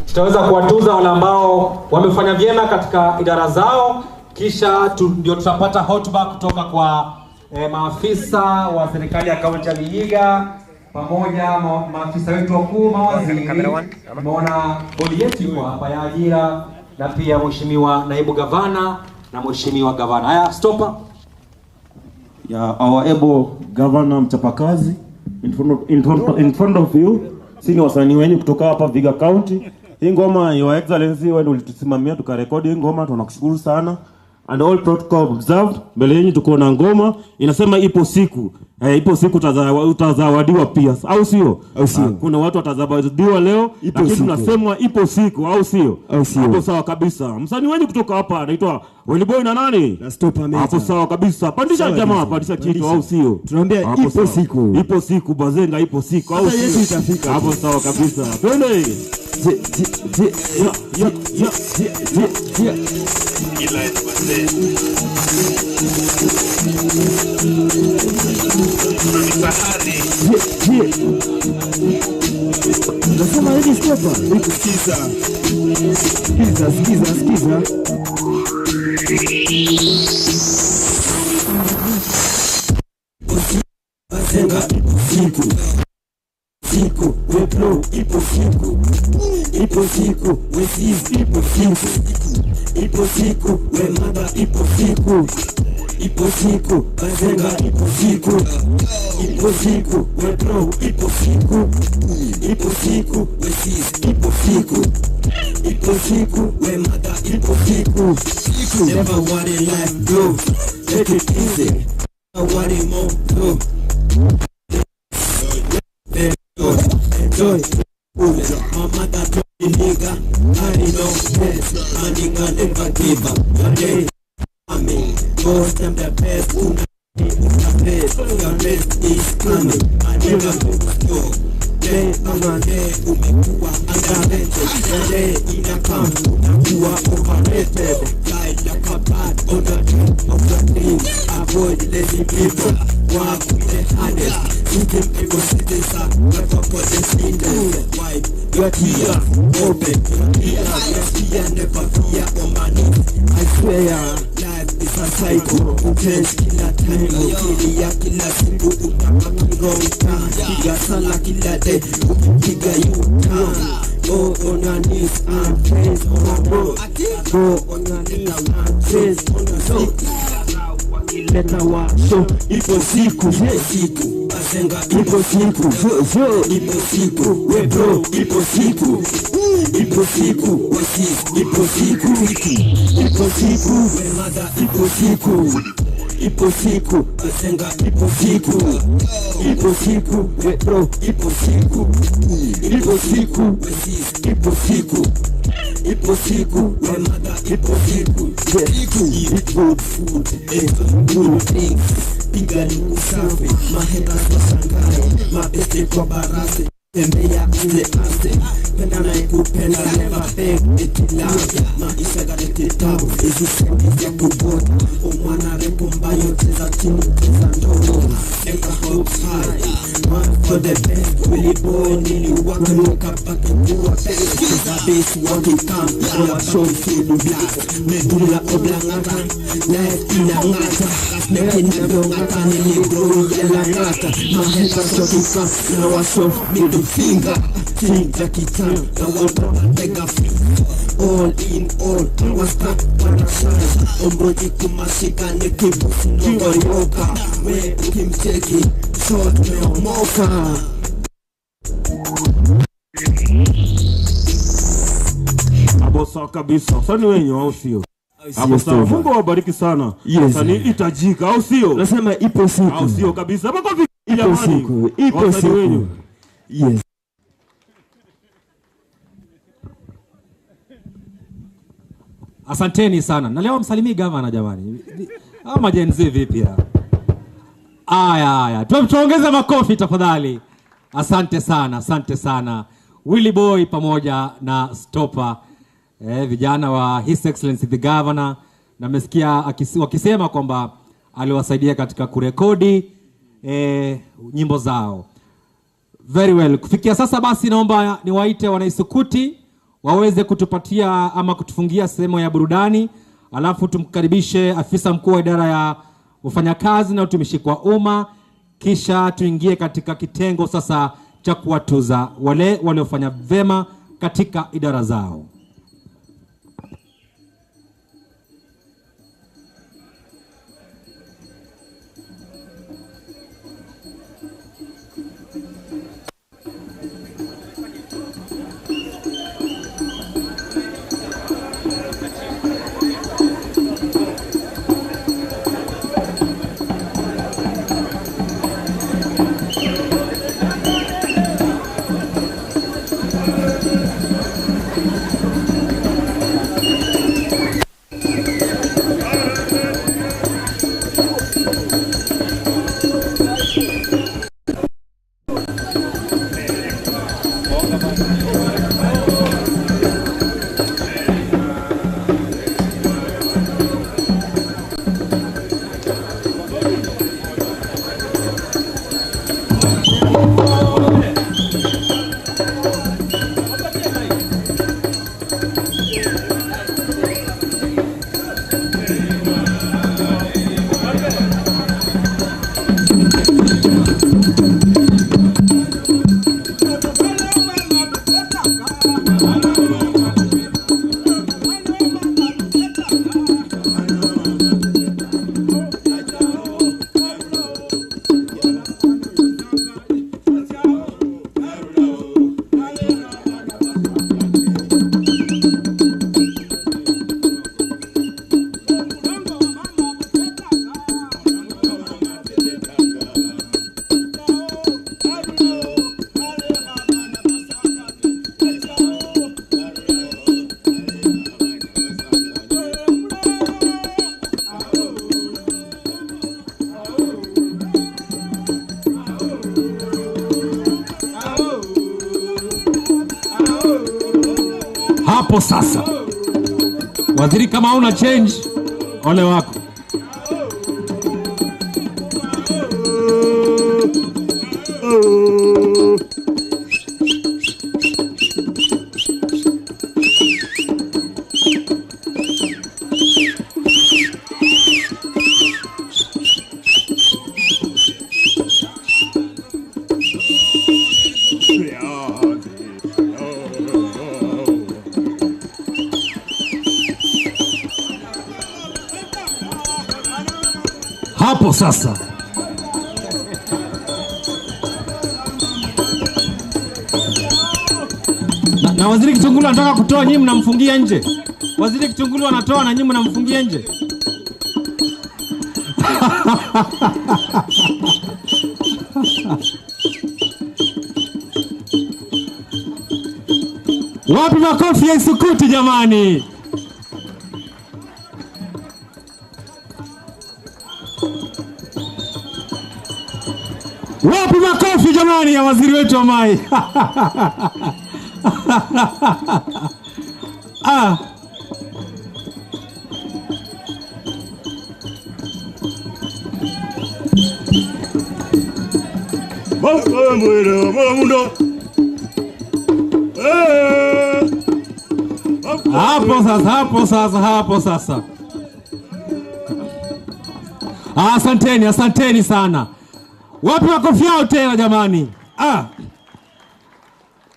tutaweza kuwatuza wale ambao wamefanya vyema katika idara zao, kisha ndio tutapata hotuba kutoka kwa maafisa wa serikali ya kaunti ya Vihiga pamoja maafisa wetu wakuu mawaziri. Tumeona bodi yetu hapa ya ajira na pia mheshimiwa naibu gavana na mheshimiwa gavana. Haya, stopa. Our able governor mchapakazi in front of you. Sisi ni wasanii wenyu kutoka hapa Vihiga County. Hii ngoma your excellency wewe ndio ulitusimamia tukarekodi hii ngoma, tunakushukuru sana. And all protocol observed. Mbele yenu tuko na ngoma inasema ipo siku. Ipo siku utazawadiwa pia. Au sio? Kuna watu watazawadiwa leo, lakini tunasema ipo siku, au sio? Hapo sawa kabisa. Msanii wenyu kutoka hapa anaitwa Wiliboy na nani? Na Stopa Meza. Hapo sawa kabisa. Pandisha jamaa, pandisha kitu, au sio? Tunaambia ipo siku. Ipo siku bazenga, ipo siku, au sio? Yesu itafika. Hapo sawa kabisa. Twende. Nasema hivi Stopa, sikiza. Bazenga siku, we blow, ipo siku, we seize, ipo siku, we mother, ipo siku, bazenga, ipo siku, we blow, ipo siku, we seize, ipo siku, we mother, ipo siku. Never worry life go, take it easy, never worry more go. Enjoy, mama that Vihiga, I know best, and you can never give up. Your day, most them the best, your best is coming, and you can go. Day on day, umekuwa underrated. Your day in a camp, umekuwa overrated. Guide like a bat on the dream of the dream. Avoid lazy people, work with the hardest. Sitting people sitting sir, never put the cinders. Wipe your tears, open your fear, never fear on my knees. I swear, life is a cycle. Who change kila time, ukilia kila siku, utapaki wrong time. Piga sala kila day, ukipiga you time. Go on your knees and praise on the road. Go on your knees and praise on the road. Leta wa show, ipo siku, bazenga, ipo siku, we bro, ipo siku, we sis, ipo siku, we mother, ipo siku, bazenga, ipo siku, we bro, ipo siku, we sis, ipo siku, we mother, ipo siku. Eat good food, good drinks, piga ni usafi, mahenda kwa sangaye, mabeste kwa barase, tembea ase, penda na ikupenda, never beg, etilaja, maisha garete tabu, ezi sendi ya kubota, umwana repo mbayo, teza timu, teza ndogo, eka hopes high, one for the best, Wiliboy, nili waka nuka pake kuwa best, teza base, waki come, our show field blast, medula oblangata, life inangata, mekina dongata, nili grow yela ngata, mahenda sotuka, na our show middle finger, finger kitano, na wapa mega free, all in all, our stack, wana shine, omboji kumashika, nekibusi, nongo yoka, we ukimcheki, short meomoka. Hapo sawa kabisa. Wasanii wenyu, au sio? Hapo sawa. Mungu awabariki sana. Wasanii itajika, au sio? Nasema ipo siku. Au sio kabisa. Hapo kwa ipo siku. Ipo siku. Yes. Asanteni sana. Na leo msalimii gavana jamani. Ama jenzi vipi ya? Aya. Tuongeze makofi tafadhali. Asante sana. Wiliboy pamoja na Stopa, vijana wa His Excellency the Governor, na mesikia wakisema kwamba aliwasaidia katika kurekodi nyimbo zao. Very well. Kufikia sasa basi naomba niwaite wanaisukuti waweze kutupatia ama kutufungia sehemu ya burudani, alafu tumkaribishe afisa mkuu wa idara ya wafanyakazi na utumishi kwa umma, kisha tuingie katika kitengo sasa cha kuwatuza wale waliofanya vema katika idara zao. Hapo sasa, waziri, kama una change ole wako. Hapo sasa, na waziri Kitungulu anataka kutoa, nyinyi mnamfungia nje. Waziri Kitungulu anatoa na nyinyi mnamfungia nje. Wapi makofi ya Isukuti jamani? Wapi makofi jamani ya waziri wetu wa Mai? Ah. Hapo sasa. Asanteni sana. Wapi makofi yao tena jamani?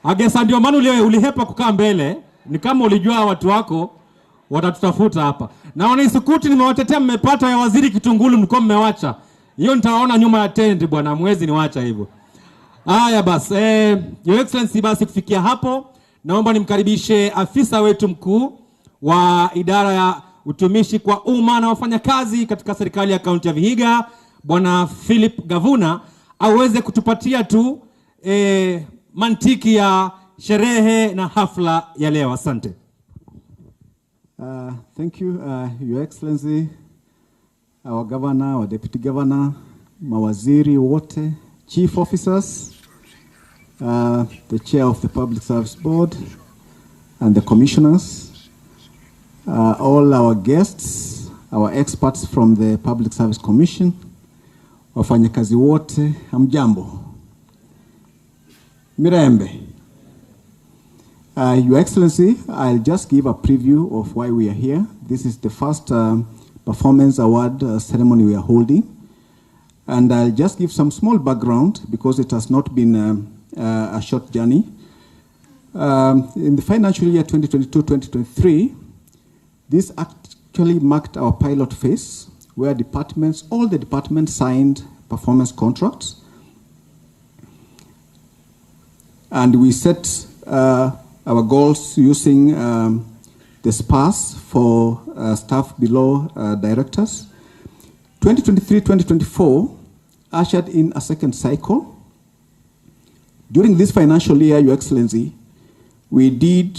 Agesa, ndio maana ulihepa kukaa mbele, ni kama ulijua watu wako watatutafuta hapa. Na wana Isukuti nimewatetea, mmepata ya waziri Kitungulu, mlikuwa mmewacha. Hiyo nitawaona nyuma ya tent bwana, mwezi niwaacha hivyo. Haya basi, Your Excellency, basi kufikia hapo naomba nimkaribishe afisa wetu mkuu wa idara ya utumishi kwa umma na wafanyakazi katika serikali ya kaunti ya Vihiga, Bwana Philip Gavuna, aweze kutupatia tu mantiki ya sherehe na hafla ya leo. Asante. Thank you, Your Excellency, our governor, our deputy governor, mawaziri wote, chief officers, the chair of the Public Service Board, and the commissioners, all our guests, our experts from the Public Service Commission, wafanyakazi wote, hamjambo. Mirembe. Your Excellency, I'll just give a preview of why we are here. This is the first performance award ceremony we are holding. And I'll just give some small background because it has not been a short journey. In the financial year 2022-2023, this actually marked our pilot phase where all the departments signed performance contracts. And we set our goals using the SPAS for staff below directors. 2023-2024 ushered in a second cycle. During this financial year, Your Excellency, we did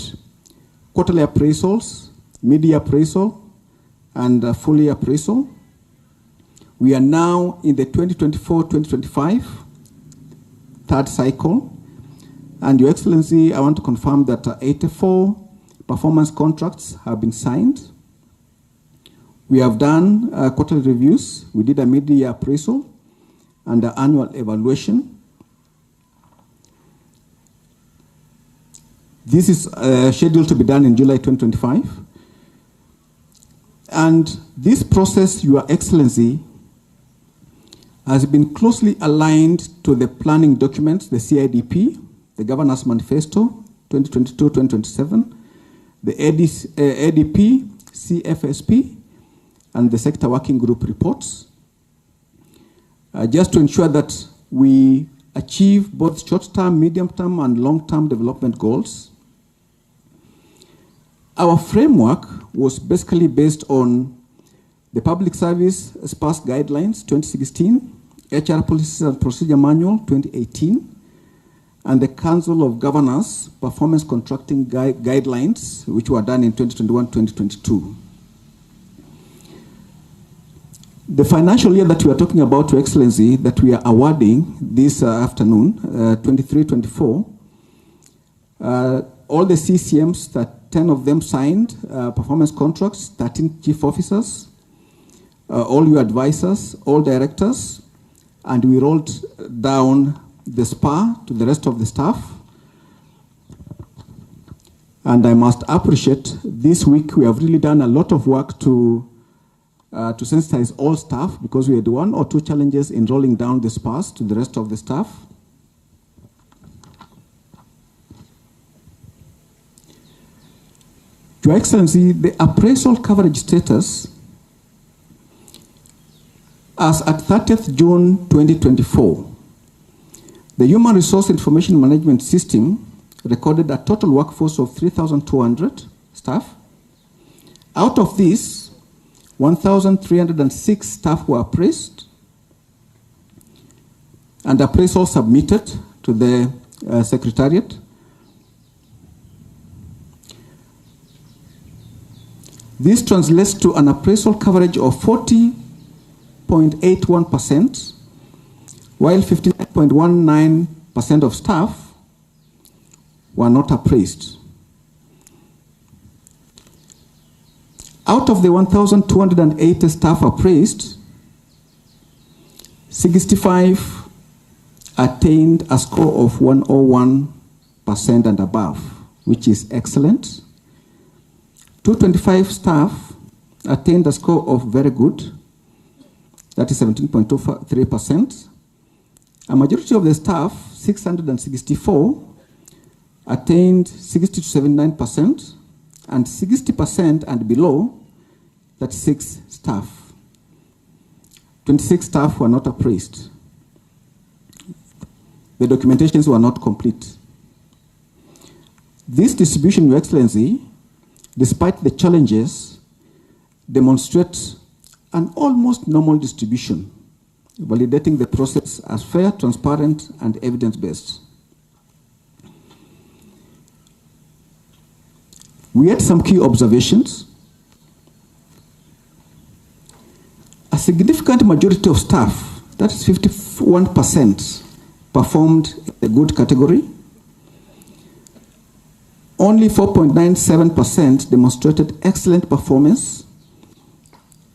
quarterly appraisals, mid-year appraisal, and full-year appraisal. We are now in the 2024-2025 third cycle. And Your Excellency, I want to confirm that 84 performance contracts have been signed. We have done quarterly reviews. We did a mid-year appraisal and an annual evaluation. This is scheduled to be done in July 2025. And this process, Your Excellency, has been closely aligned to the planning documents, the CIDP, the Governor's Manifesto 2022-2027, the ADP, CFSP, and the Sector Working Group reports, just to ensure that we achieve both short-term, medium-term, and long-term development goals. Our framework was basically based on the Public Service SPAS Guidelines 2016, HR Policies and Procedure Manual 2018, and the Council of Governors Performance Contracting Guidelines, which were done in 2021-2022. The financial year that we are talking about, Your Excellency, that we are awarding this afternoon, 23-24, all the CCMs, that 10 of them signed performance contracts, 13 chief officers, all your advisors, all directors, and we rolled down the SPA to the rest of the staff. And I must appreciate this week we have really done a lot of work to sensitize all staff, because we had 1 or 2 challenges in rolling down the SPAs to the rest of the staff. Your Excellency, the appraisal coverage status as at 30th June 2024, the Human Resource Information Management System recorded a total workforce of 3,200 staff. Out of this, 1,306 staff were appraised and appraisal submitted to the Secretariat. This translates to an appraisal coverage of 40.81%, while 59.19% of staff were not appraised. Out of the 1,280 staff appraised, 65 attained a score of 101% and above, which is excellent. 225 staff attained a score of very good, that is 17.23%. A majority of the staff, 664, attained 60 to 79%, and 60% and below, 36 staff. 26 staff were not appraised. The documentations were not complete. This distribution, Your Excellency, despite the challenges, demonstrates an almost normal distribution, validating the process as fair, transparent, and evidence-based. We had some key observations. A significant majority of staff, that is 51%, performed in the good category. Only 4.97% demonstrated excellent performance.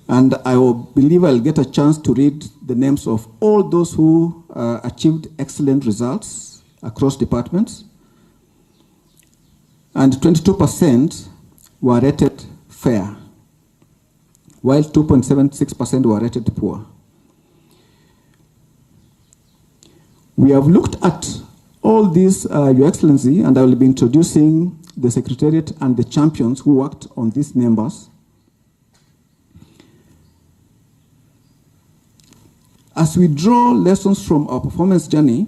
And I believe I'll get a chance to read the names of all those who achieved excellent results across departments. and 22% were rated fair, while 2.76% were rated poor. We have looked at all these, Your Excellency, and I will be introducing the Secretariat and the champions who worked on these numbers. As we draw lessons from our performance journey,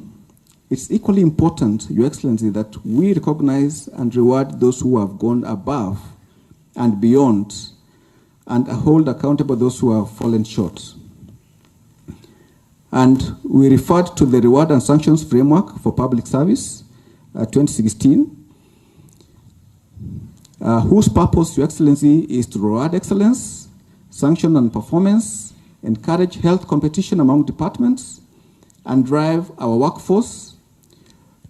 it's equally important, Your Excellency, that we recognize and reward those who have gone above and beyond, and hold accountable those who have fallen short. And we referred to the Reward and Sanctions Framework for Public Service, 2016, whose purpose, Your Excellency, is to reward excellence, sanction and performance, encourage health competition among departments, and drive our workforce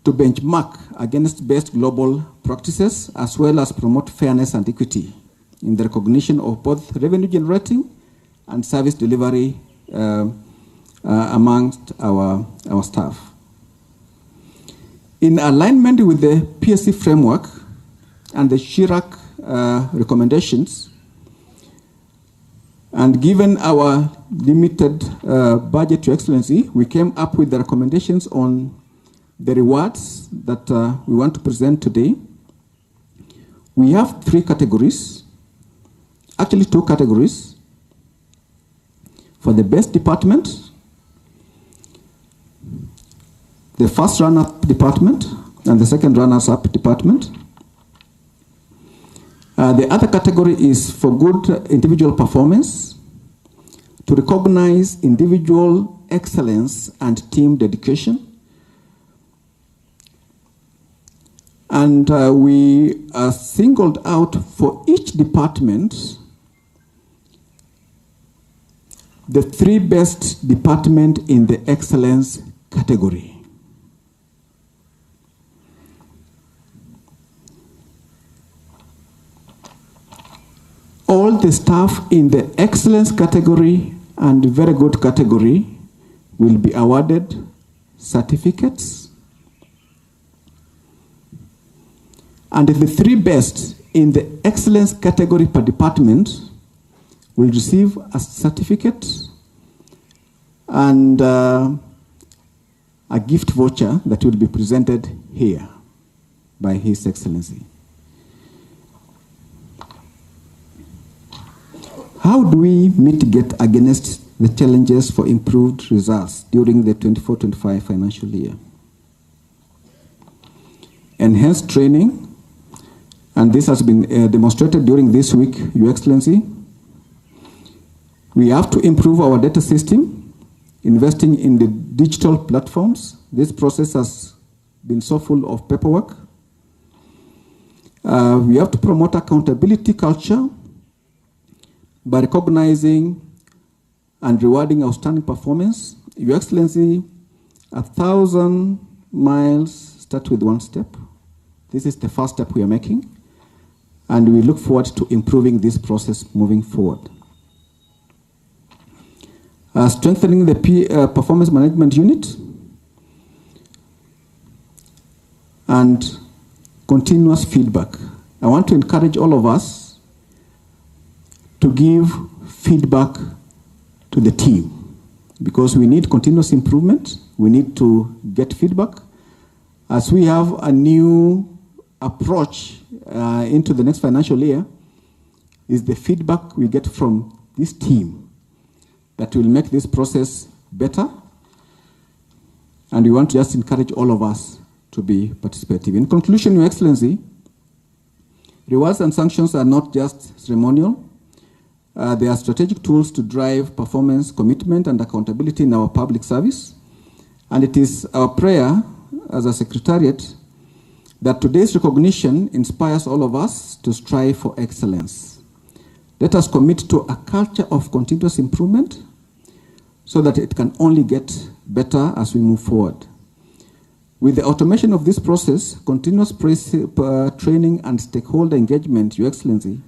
to benchmark against best global practices, as well as promote fairness and equity in the recognition of both revenue generating and service delivery amongst our staff. In alignment with the PSC framework and the Chirac recommendations, and given our limited budget, Your Excellency, we came up with the recommendations on the rewards that we want to present today. We have 3 categories, actually 2 categories. For the best department, the first runner-up department and the second runners-up department. The other category is for good individual performance, to recognize individual excellence and team dedication. And we singled out for each department the 3 best departments in the excellence category. All the staff in the excellence category and very good category will be awarded certificates. And the 3 best in the excellence category per department will receive a certificate and a gift voucher that will be presented here by His Excellency. How do we mitigate against the challenges for improved results during the 24-25 financial year? Enhanced training, and this has been demonstrated during this week, Your Excellency. We have to improve our data system, investing in the digital platforms. This process has been so full of paperwork. We have to promote accountability culture by recognizing and rewarding outstanding performance. Your Excellency, 1,000 miles start with 1 step. This is the first step we are making, and we look forward to improving this process moving forward. Strengthening the performance management unit and continuous feedback. I want to encourage all of us to give feedback to the team, because we need continuous improvement. We need to get feedback. As we have a new approach into the next financial year, is the feedback we get from this team that will make this process better. And we want to just encourage all of us to be participative. In conclusion, Your Excellency, rewards and sanctions are not just ceremonial. They are strategic tools to drive performance, commitment, and accountability in our public service. And it is our prayer as a Secretariat that today's recognition inspires all of us to strive for excellence. Let us commit to a culture of continuous improvement so that it can only get better as we move forward. With the automation of this process, continuous training and stakeholder engagement, Your Excellency,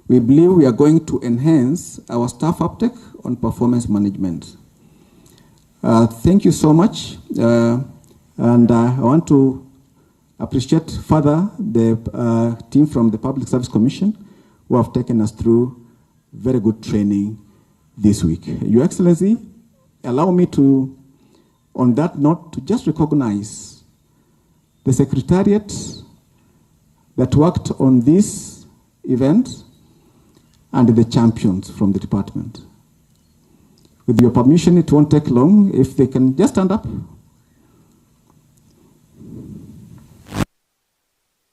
we believe we are going to enhance our staff uptake on performance management. Thank you so much. And I want to appreciate further the team from the Public Service Commission who have taken us through very good training this week. Your Excellency, allow me to, on that note, to just recognize the Secretariat that worked on this event and the champions from the department. With your permission, it won't take long. If they can just stand up.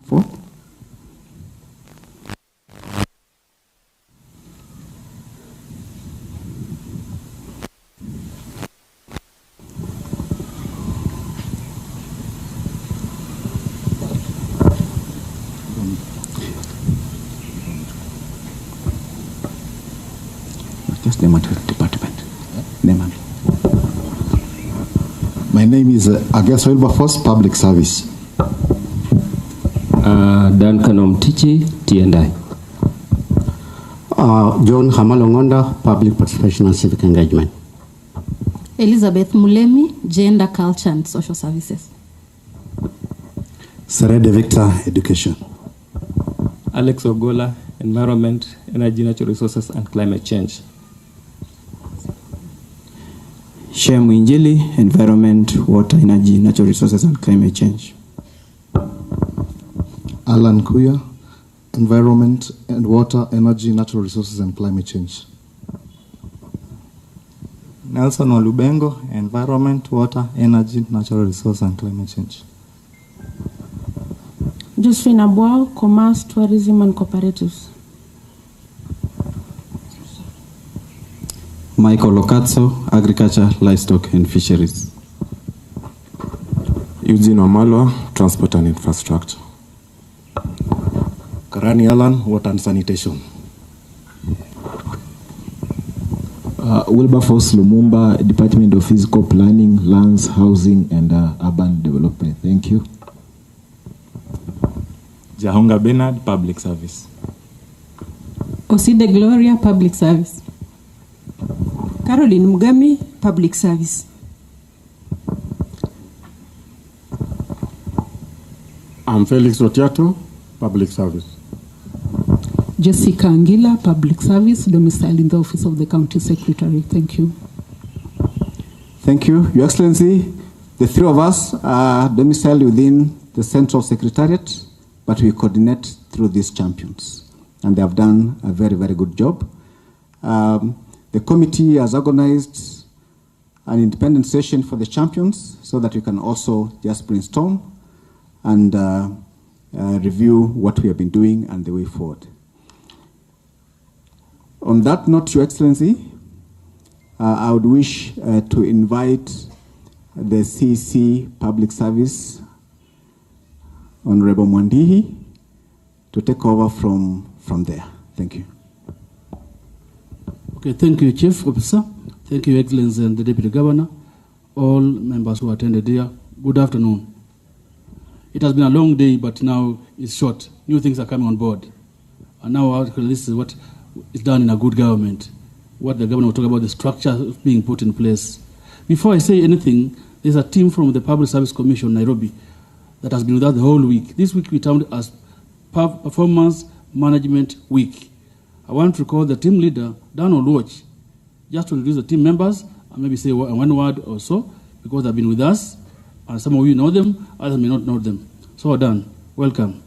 Four. Just name and department. Name and. My name is Agas Wilberforce, Public Service. Duncan Omtichi, T&I. John Hamalongonda, Public Participation and Civic Engagement. Elizabeth Mulemi, Gender, Culture and Social Services. Serede Victor, Education. Alex Ogola, Environment, Energy, Natural Resources and Climate Change. Shem Winjili, Environment, Water, Energy, Natural Resources and Climate Change. Alan Kuya, Environment and Water, Energy, Natural Resources and Climate Change. Nelson Olubengo, Environment, Water, Energy, Natural Resources and Climate Change. Josephine Abwao, Commerce, Tourism and Cooperatives. Michael Lokatso, Agriculture, Livestock and Fisheries. Eugene Wamalwa, Transport and Infrastructure. Karani Alan, Water and Sanitation. Wilberforce Lumumba, Department of Physical Planning, Lands, Housing and Urban Development. Thank you. Jahonga Bernard, Public Service. Oside Gloria, Public Service. Caroline Mugami, Public Service. I'm Felix Otiato, Public Service. Jessica Angila, Public Service, domiciled in the Office of the County Secretary. Thank you. Thank you, Your Excellency. The three of us are domiciled within the Central Secretariat, but we coordinate through these champions. And they have done a very, very good job. The committee has organized an independent session for the champions so that we can also just brainstorm and review what we have been doing and the way forward. On that note, Your Excellency, I would wish to invite the CC Public Service, Honorable Mwandihi, to take over from there. Thank you. Okay, thank you, Chief Officer. Thank you, Your Excellency and the Deputy Governor, all members who attended here. Good afternoon. It has been a long day, but now it's short. New things are coming on board. And now this is what is done in a good government. What the governor will talk about, the structure being put in place. Before I say anything, there's a team from the Public Service Commission, Nairobi, that has been with us the whole week. This week we termed as Performance Management Week. I want to call the team leader, Dan Oluoch, just to introduce the team members and maybe say one word or so, because they've been with us, and some of you know them, others may not know them. So Dan, welcome.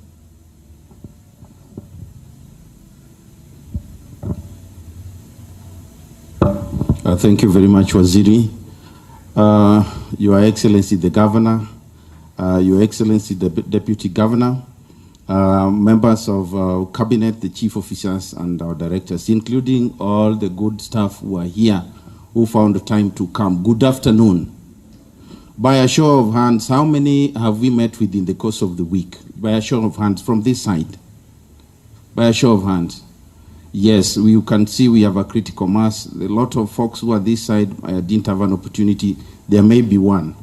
Thank you very much, Waziri. Your Excellency the Governor, Your Excellency the Deputy Governor, members of Cabinet, the Chief Officers and our Directors, including all the good staff who are here, who found the time to come. Good afternoon. By a show of hands, how many have we met with in the course of the week? By a show of hands from this side. By a show of hands. Yes, you can see we have a critical mass. A lot of folks who are this side didn't have an opportunity. There may be one.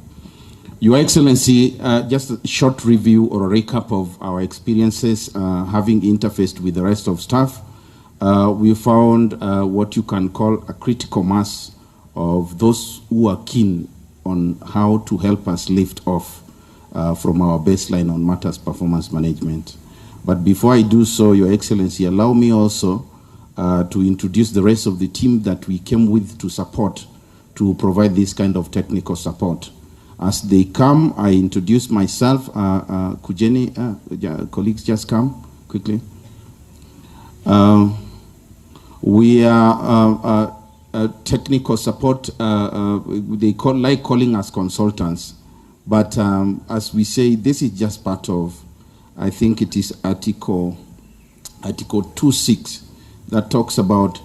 Your Excellency, just a short review or a recap of our experiences having interfaced with the rest of staff. We found what you can call a critical mass of those who are keen on how to help us lift off from our baseline on matters performance management. But before I do so, Your Excellency, allow me also to introduce the rest of the team that we came with to support, to provide this kind of technical support. As they come, I introduce myself. Kujeni, colleagues, just come quickly. We are technical support. They like calling us consultants, but as we say, this is just part of, I think it is Article 2.6 that talks about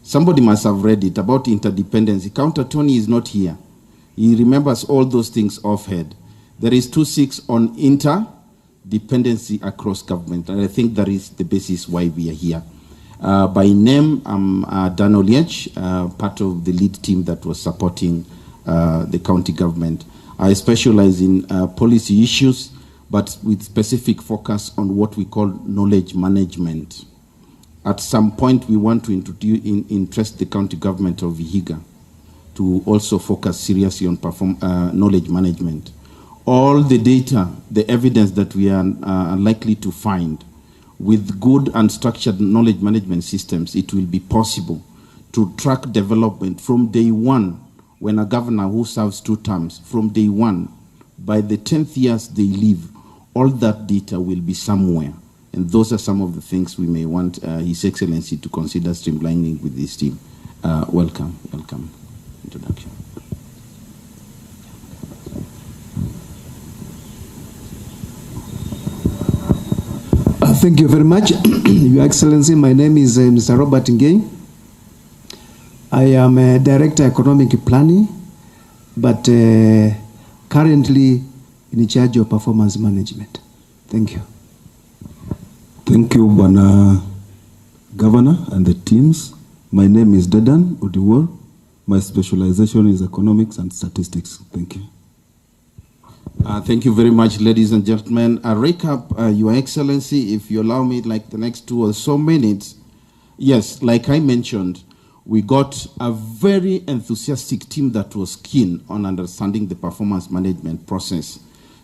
somebody must have read it, about interdependency. Counter Tony is not here. He remembers all those things offhand. There is 2.6 on interdependency across government, and I think that is the basis why we are here. By name, I'm Dan Oliech, part of the lead team that was supporting the county government. I specialize in policy issues, but with specific focus on what we call knowledge management. At some point, we want to interest the county government of Vihiga to also focus seriously on knowledge management. All the data, the evidence that we are likely to find, with good and structured knowledge management systems, it will be possible to track development from day one. When a governor who serves 2 terms, from day one, by the 10th years they leave, all that data will be somewhere. And those are some of the things we may want His Excellency to consider streamlining with this team. Welcome. Introduction. Thank you very much, Your Excellency. My name is Mr. Robert Ngei. I am a Director Economic Planning, but currently in charge of performance management. Thank you. Thank you, Bwana Governor and the teams. My name is Dedan Udiwor. My specialization is economics and statistics. Thank you. Thank you very much, ladies and gentlemen. A recap, Your Excellency, if you allow me, like the next 2 or so minutes. Yes, like I mentioned, we got a very enthusiastic team that was keen on understanding the performance management process.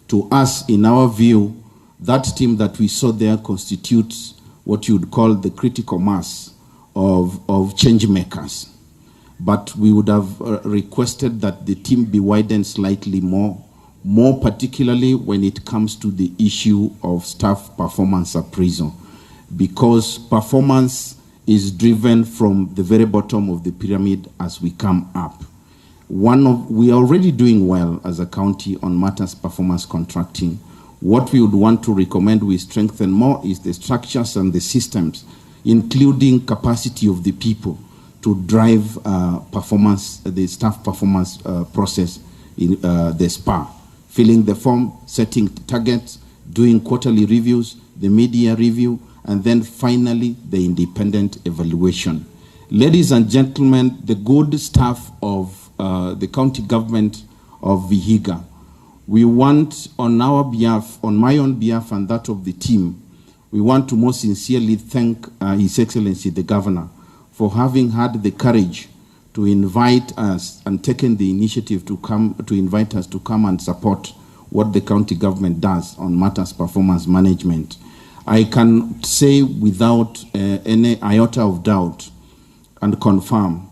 To us, in our view, that team that we saw there constitutes what you would call the critical mass of change makers. But we would have requested that the team be widened slightly more particularly when it comes to the issue of staff performance appraisal, because performance is driven from the very bottom of the pyramid as we come up. We are already doing well as a county on matters performance contracting. What we would want to recommend we strengthen more is the structures and the systems, including capacity of the people to drive performance, the staff performance process in the SPA. Filling the form, setting targets, doing quarterly reviews, the media review, and then finally the independent evaluation. Ladies and gentlemen, the good staff of the county government of Vihiga, we want on our behalf, on my own behalf and that of the team, we want to most sincerely thank His Excellency the Governor for having had the courage to invite us and taken the initiative to invite us to come and support what the county government does on matters performance management. I can say without any iota of doubt and confirm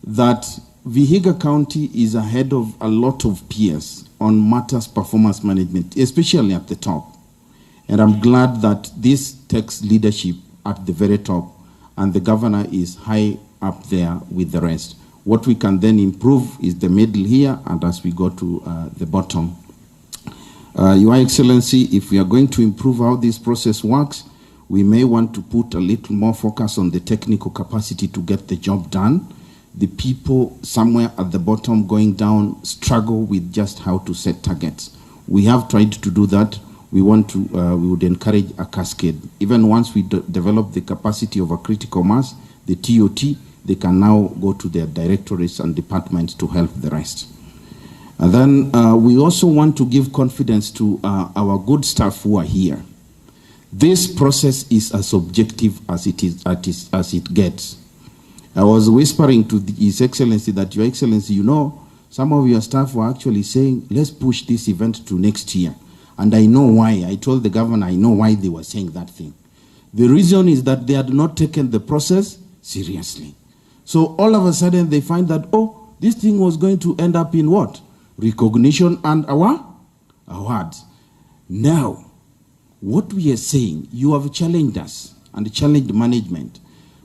that Vihiga County is ahead of a lot of peers on matters performance management, especially at the top. And I'm glad that this takes leadership at the very top, and the governor is high up there with the rest. What we can then improve is the middle here, and as we go to the bottom. Your Excellency, if we are going to improve how this process works, we may want to put a little more focus on the technical capacity to get the job done. The people somewhere at the bottom going down struggle with just how to set targets. We have tried to do that. We would encourage a cascade. Even once we develop the capacity of a critical mass, the TOT, they can now go to their directorates and departments to help the rest. And then we also want to give confidence to our good staff who are here. This process is as objective as it gets. I was whispering to His Excellency that, Your Excellency, you know, Some of your staff were actually saying, let's push this event to next year. And I know why. I told the governor I know why they were saying that thing. The reason is that they had not taken the process seriously. So all of a sudden they find that, oh, this thing was going to end up in what? Recognition and awards. Now, what we are saying, you have challenged us and challenged management,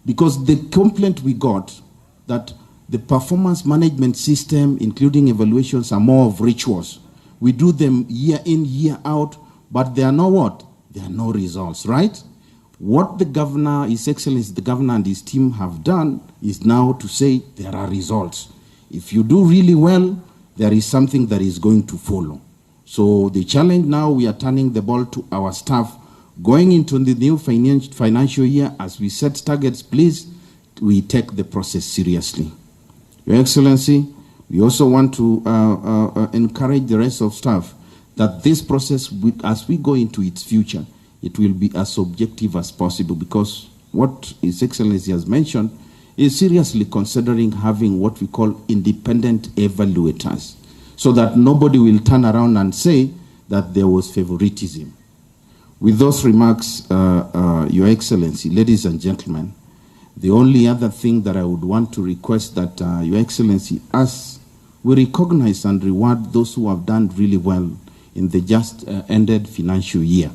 because the complaint we got that the performance management system, including evaluations, are more of rituals. We do them year in, year out, but they are no what? There are no results, right? What the governor, His Excellency, the governor and his team have done is now to say there are results. If you do really well, there is something that is going to follow. So the challenge now, we are turning the ball to our staff. Going into the new financial year, as we set targets, please, we take the process seriously. Your Excellency, we also want to encourage the rest of staff that this process, as we go into its future, it will be as objective as possible, because what His Excellency has mentioned is seriously considering having what we call independent evaluators, so that nobody will turn around and say that there was favoritism. With those remarks, Your Excellency, ladies and gentlemen, the only other thing that I would want to request that Your Excellency, as we recognize and reward those who have done really well in the just ended financial year,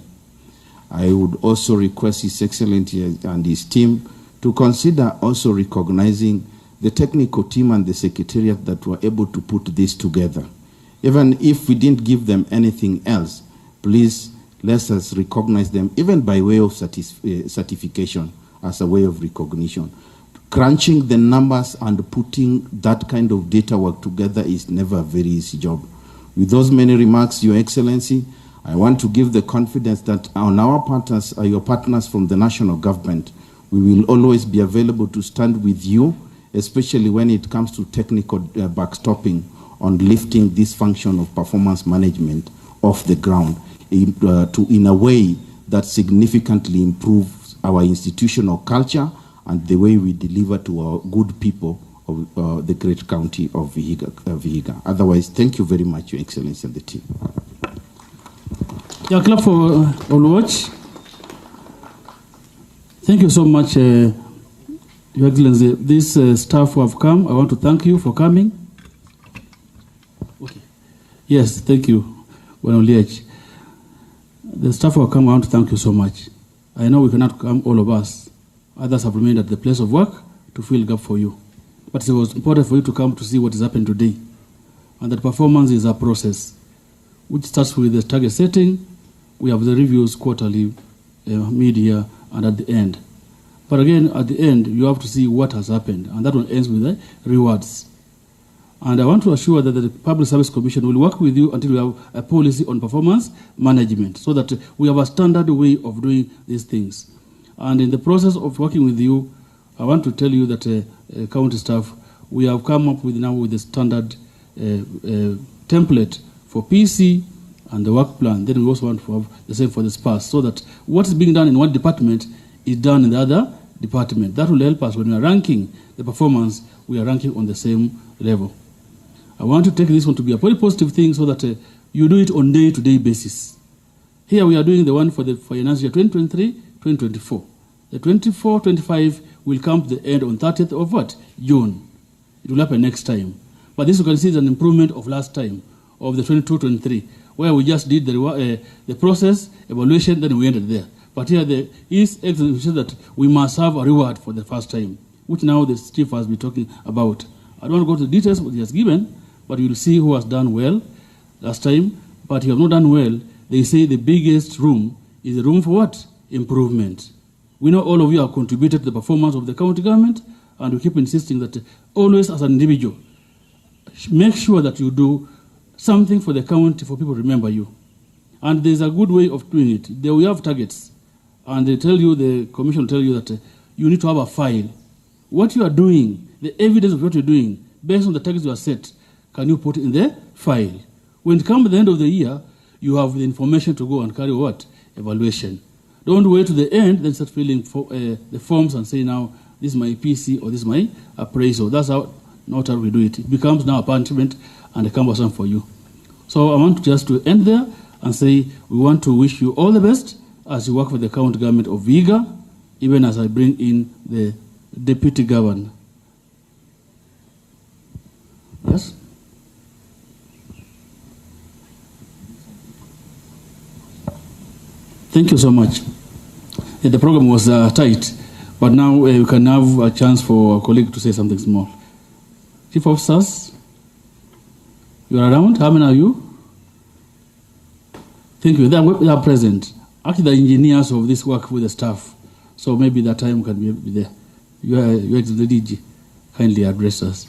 I would also request His Excellency and his team to consider also recognizing the technical team and the secretariat that were able to put this together. Even if we didn't give them anything else, please let us recognize them, even by way of certification, as a way of recognition. Crunching the numbers and putting that kind of data work together is never a very easy job. With those many remarks, Your Excellency, I want to give the confidence that on our partners, your partners from the national government, we will always be available to stand with you, especially when it comes to technical backstopping on lifting this function of performance management off the ground in a way that significantly improves our institutional culture and the way we deliver to our good people of the great county of Vihiga. Otherwise, thank you very much, Your Excellency, and the team. Yeah, clap for Oluwatch. Thank you so much, Your Excellency. This staff who have come, I want to thank you for coming. Okay. Yes, thank you, Oluwatch. The staff who have come, I want to thank you so much. I know we cannot come, all of us. Others have remained at the place of work to fill gap for you. But it was important for you to come to see what is happening today. And that performance is a process, which starts with the target setting. We have the reviews quarterly, mid-year, and at the end. But again, at the end, you have to see what has happened. And that one ends with the rewards. And I want to assure that the Public Service Commission will work with you until we have a policy on performance management, so that we have a standard way of doing these things. And in the process of working with you, I want to tell you that county staff, we have come up with now with the standard template for PC and the work plan. Then we also want to have the same for the SPAS, so that what is being done in one department is done in the other department. That will help us when we are ranking the performance, we are ranking on the same level. I want to take this one to be a very positive thing, so that you do it on day-to-day basis. Here we are doing the one for the financial year 2023-2024. The 24-25 will come to the end on 30th of what? June. It will happen next time. But this you can see is an improvement of last time, of the 22-23, where we just did the process, evaluation, then we ended there. But here the East Excellency said that we must have a reward for the first time, which now the chief has been talking about. I don't want to go to the details what he has given, but you will see who has done well last time. But you have not done well. They say the biggest room is the room for what? Improvement. We know all of you have contributed to the performance of the county government, and we keep insisting that always as an individual, make sure that you do something for the county for people to remember you. And there's a good way of doing it. There we have targets, and they tell you, the commission will tell you that you need to have a file. What you are doing, the evidence of what you're doing, based on the targets you are set, can you put in the file? When it comes to the end of the year, you have the information to go and carry what? Evaluation. Don't wait to the end, then start filling the forms and say, now, this is my PC or this is my appraisal. That's not how we do it. It becomes now a punishment and cumbersome for you. So I want just to end there and say we want to wish you all the best as you work for the county government of Vihiga, even as I bring in the deputy governor. Yes? Thank you so much. The program was tight, but now we can have a chance for our colleague to say something small. Chief Officers, you are around? How many are you? Thank you. They are present. Actually, the engineers of this work with the staff, so maybe that time can be there. You are the DG. Kindly address us.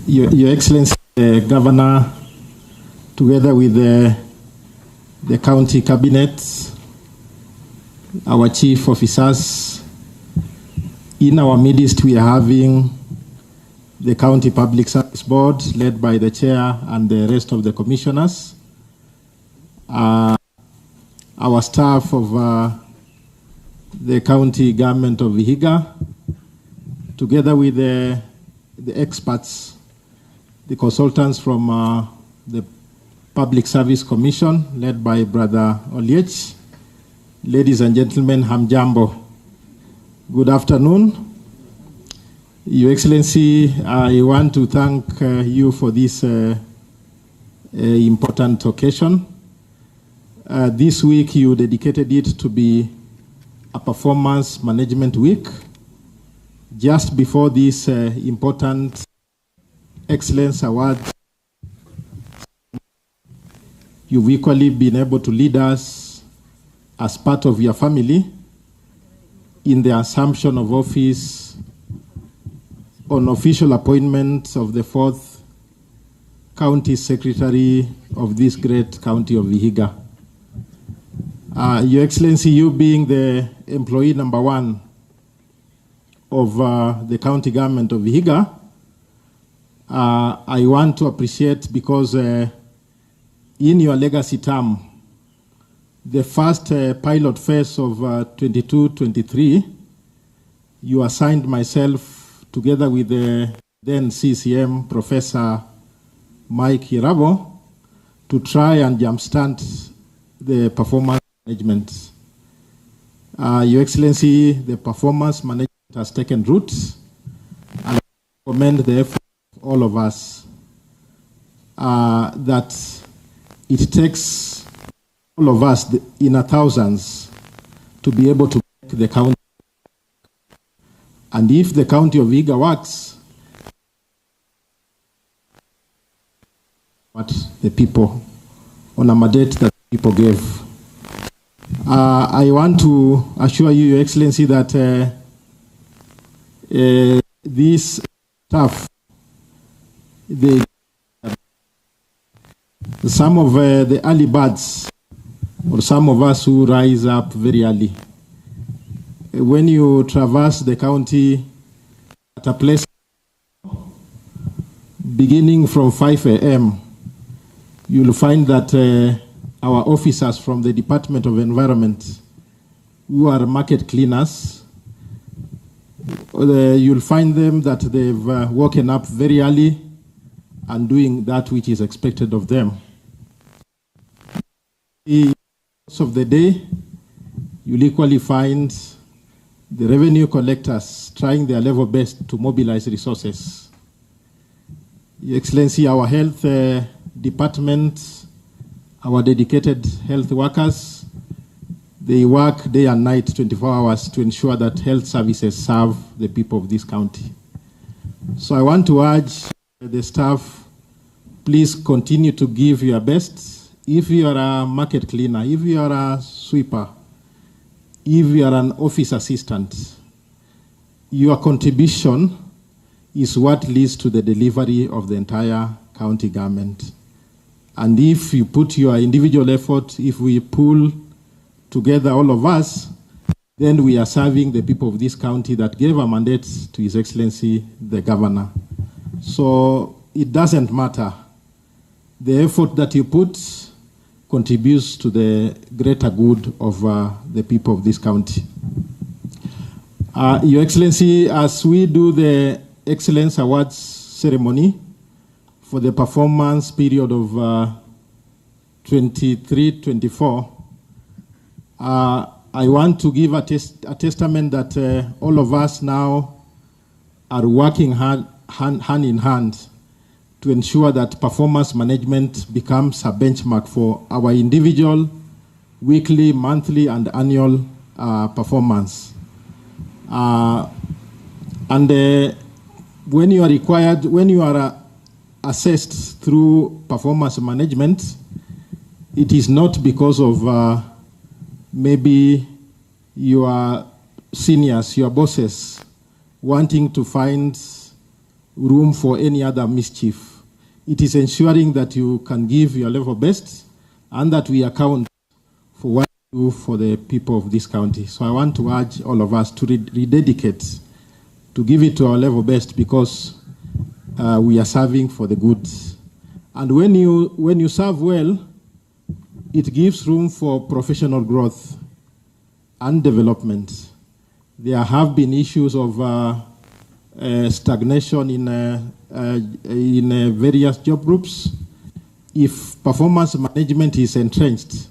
Your Excellency, Governor, together with the county cabinet, our chief officers, in our midst we are having the County Public Service Board led by the chair and the rest of the commissioners, our staff of the county government of Vihiga, together with the experts, the consultants from the Public Service Commission, led by Brother Oliech. Ladies and gentlemen, hamjambo. Good afternoon. Your Excellency, I want to thank you for this important occasion. This week you dedicated it to be a performance management week. Just before this important Excellence Award, you've equally been able to lead us as part of your family in the assumption of office on official appointment of the 4th County Secretary of this great county of Vihiga. Your Excellency, you being the employee number 1 of the county government of Vihiga, I want to appreciate because in your legacy term, the first pilot phase of 22-23, you assigned myself together with the then CCM, Professor Mike Hirabo, to try and jumpstart the performance management. Your Excellency, the performance management has taken root, and I commend the effort of all of us that it takes all of us in a thousands to be able to make the county. And if the county of Vihiga works, what the people, on a mandate that people gave. I want to assure you, Your Excellency, that this staff, some of the early birds, or some of us who rise up very early, when you traverse the county at a place beginning from 5 a.m., you'll find that our officers from the Department of Environment, who are market cleaners, you'll find them that they've woken up very early and doing that which is expected of them. The course of the day, you'll equally find the revenue collectors trying their level best to mobilize resources. Your Excellency, our health department, our dedicated health workers, they work day and night, 24 hours, to ensure that health services serve the people of this county. So I want to urge the staff, please continue to give your best. If you are a market cleaner, if you are a sweeper, if you are an office assistant, your contribution is what leads to the delivery of the entire county government. And if you put your individual effort, if we pull together all of us, then we are serving the people of this county that gave a mandate to His Excellency, the Governor. So it doesn't matter. The effort that you put contributes to the greater good of the people of this county. Your Excellency, as we do the Excellence Awards ceremony for the performance period of 23-24, I want to give a testament that all of us now are working hand in hand to ensure that performance management becomes a benchmark for our individual, weekly, monthly, and annual performance. When you are assessed through performance management, it is not because of maybe your seniors, your bosses, wanting to find room for any other mischief. It is ensuring that you can give your level best and that we account for what you do for the people of this county. So I want to urge all of us to rededicate, to give it to our level best, because we are serving for the good. And when you serve well, it gives room for professional growth and development. There have been issues of stagnation in various job groups. If performance management is entrenched,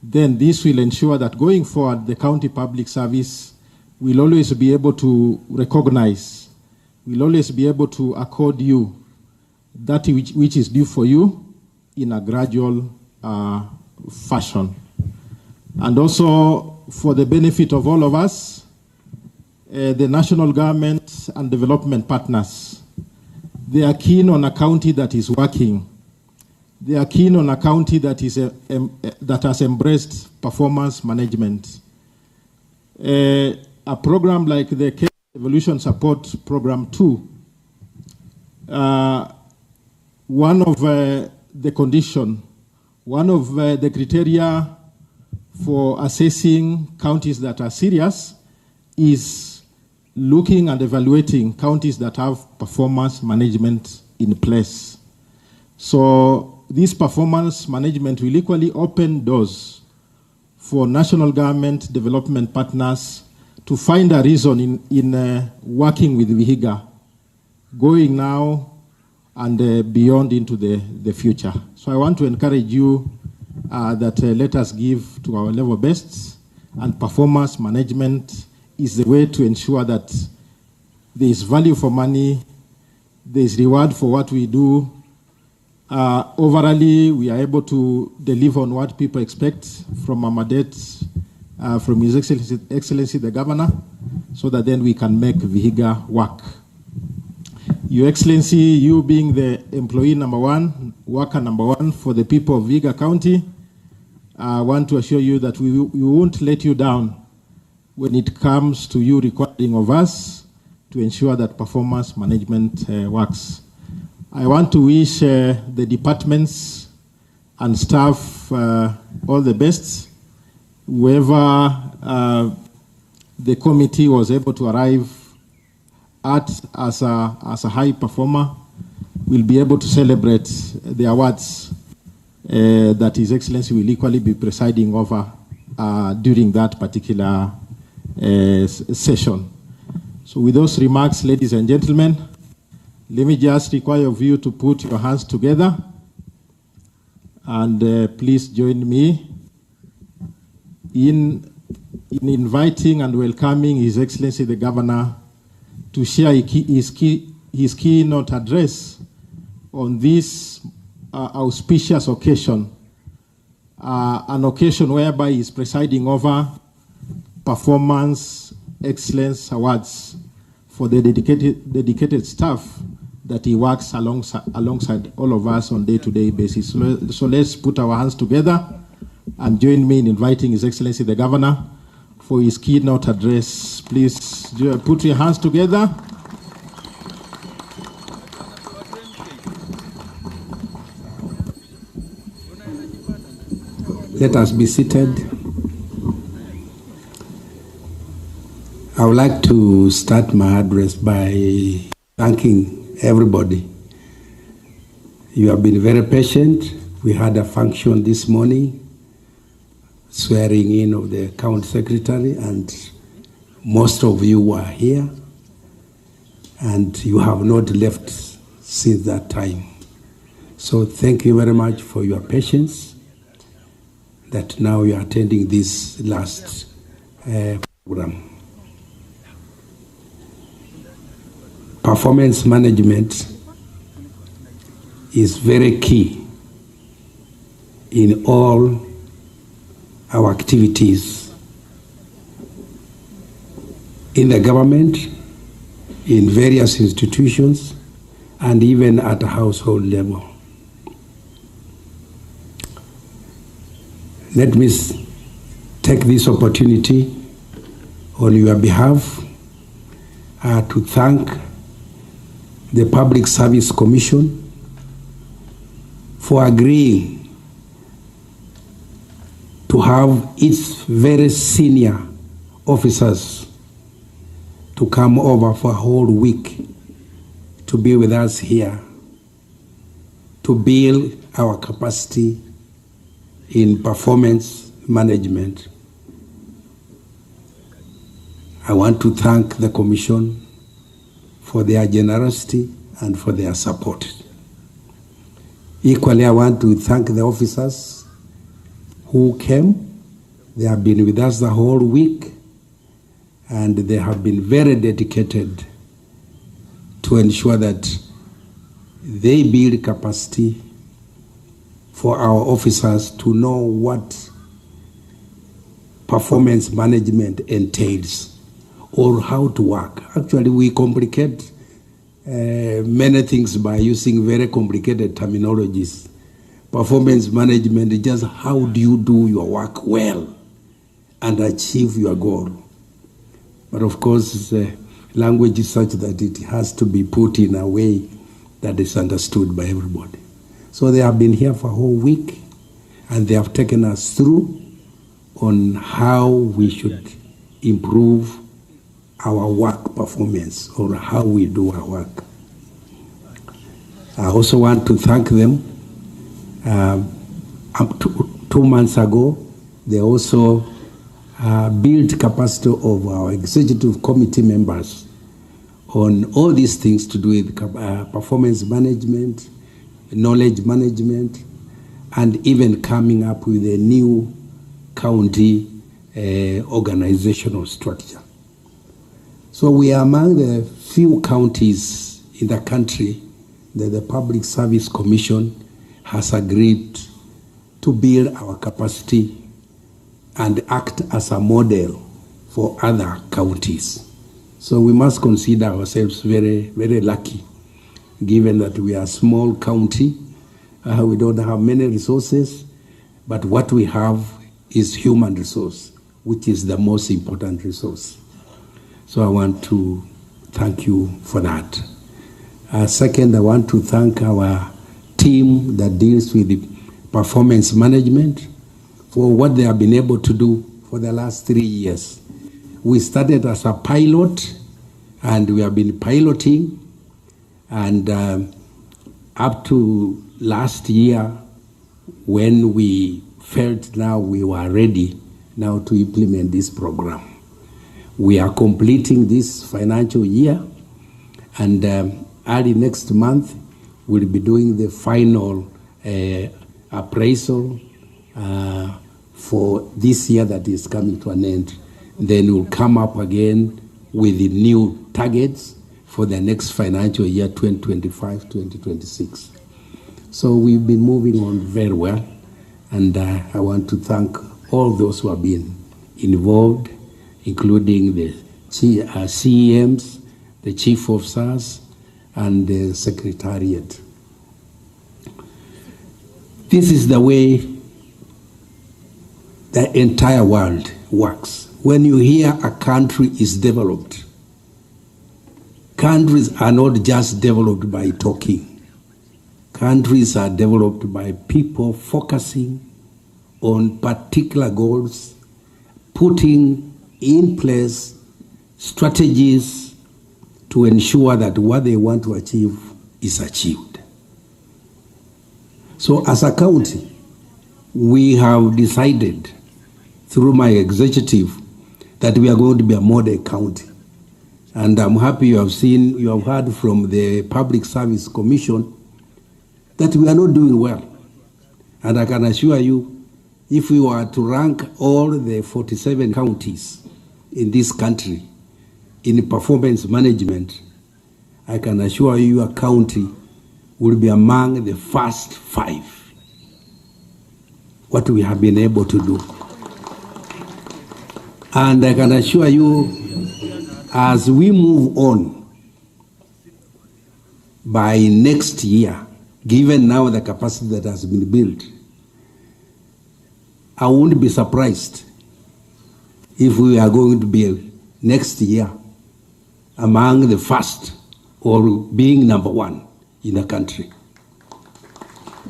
then this will ensure that going forward, the county public service will always be able to recognize, will always be able to accord you that which is due for you in a gradual fashion. And also, for the benefit of all of us, the national government and development partners, they are keen on a county that is working. They are keen on a county that has embraced performance management. A program like the Kenya Evolution Support Program 2, one of the condition, one of the criteria for assessing counties that are serious is looking and evaluating counties that have performance management in place. So this performance management will equally open doors for national government development partners to find a reason in working with Vihiga, going now and beyond into the future. So I want to encourage you that let us give to our level best, and performance management is the way to ensure that there is value for money, there is reward for what we do. Overall, we are able to deliver on what people expect from our mandate, from His Excellency the Governor, so that then we can make Vihiga work. Your Excellency, you being the employee number one, worker number one for the people of Vihiga County, I want to assure you that we won't let you down when it comes to you requiring of us to ensure that performance management works. I want to wish the departments and staff all the best. Whoever the committee was able to arrive at as a high performer will be able to celebrate the awards that His Excellency will equally be presiding over during that particular session. So with those remarks, ladies and gentlemen, let me just require of you to put your hands together and please join me in inviting and welcoming His Excellency the Governor to share his keynote address on this auspicious occasion, an occasion whereby he is presiding over Performance Excellence Awards for the dedicated staff that he works alongside all of us on day-to-day basis. So let's put our hands together and join me in inviting His Excellency the Governor for his keynote address. Please put your hands together. Let us be seated. I would like to start my address by thanking everybody. You have been very patient We had a function this morning, swearing in of the county secretary, and most of you were here, and you have not left since that time. So thank you very much for your patience, that now you are attending this last program. Performance management is very key in all our activities in the government, in various institutions, and even at a household level. Let me take this opportunity on your behalf to thank the Public Service Commission for agreeing to have its very senior officers to come over for a whole week to be with us here, to build our capacity in performance management. I want to thank the Commission for their generosity and for their support. Equally, I want to thank the officers who came. They have been with us the whole week, and they have been very dedicated to ensure that they build capacity for our officers to know what performance management entails or how to work. Actually, we complicate many things by using very complicated terminologies. Performance management is just how do you do your work well and achieve your goal. But of course, language is such that it has to be put in a way that is understood by everybody. So they have been here for a whole week, and they have taken us through on how we should improve our work performance or how we do our work. I also want to thank them. Up to 2 months ago, they also built capacity of our executive committee members on all these things to do with performance management, knowledge management, and even coming up with a new county organizational structure. So we are among the few counties in the country that the Public Service Commission has agreed to build our capacity and act as a model for other counties. So we must consider ourselves very, very lucky, given that we are a small county. We don't have many resources, but what we have is human resource, which is the most important resource. So I want to thank you for that. Second, I want to thank our team that deals with the performance management for what they have been able to do for the last 3 years. We started as a pilot, and we have been piloting, and up to last year, when we felt now we were ready now to implement this program. We are completing this financial year, and early next month, we'll be doing the final appraisal for this year that is coming to an end. Then we'll come up again with the new targets for the next financial year, 2025-2026. So we've been moving on very well, and I want to thank all those who have been involved, including the CEMs, the chief officers, and the secretariat. This is the way the entire world works. When you hear a country is developed, countries are not just developed by talking. Countries are developed by people focusing on particular goals, putting in place strategies to ensure that what they want to achieve is achieved. So as a county, we have decided through my executive that we are going to be a model county. And I'm happy you have heard from the Public Service Commission that we are not doing well. And I can assure you, if we were to rank all the 47 counties in this country in performance management, I can assure you your county will be among the first 5. What we have been able to do. And I can assure you, as we move on, by next year, given now the capacity that has been built, I won't be surprised if we are going to be next year among the first or being number 1 in the country.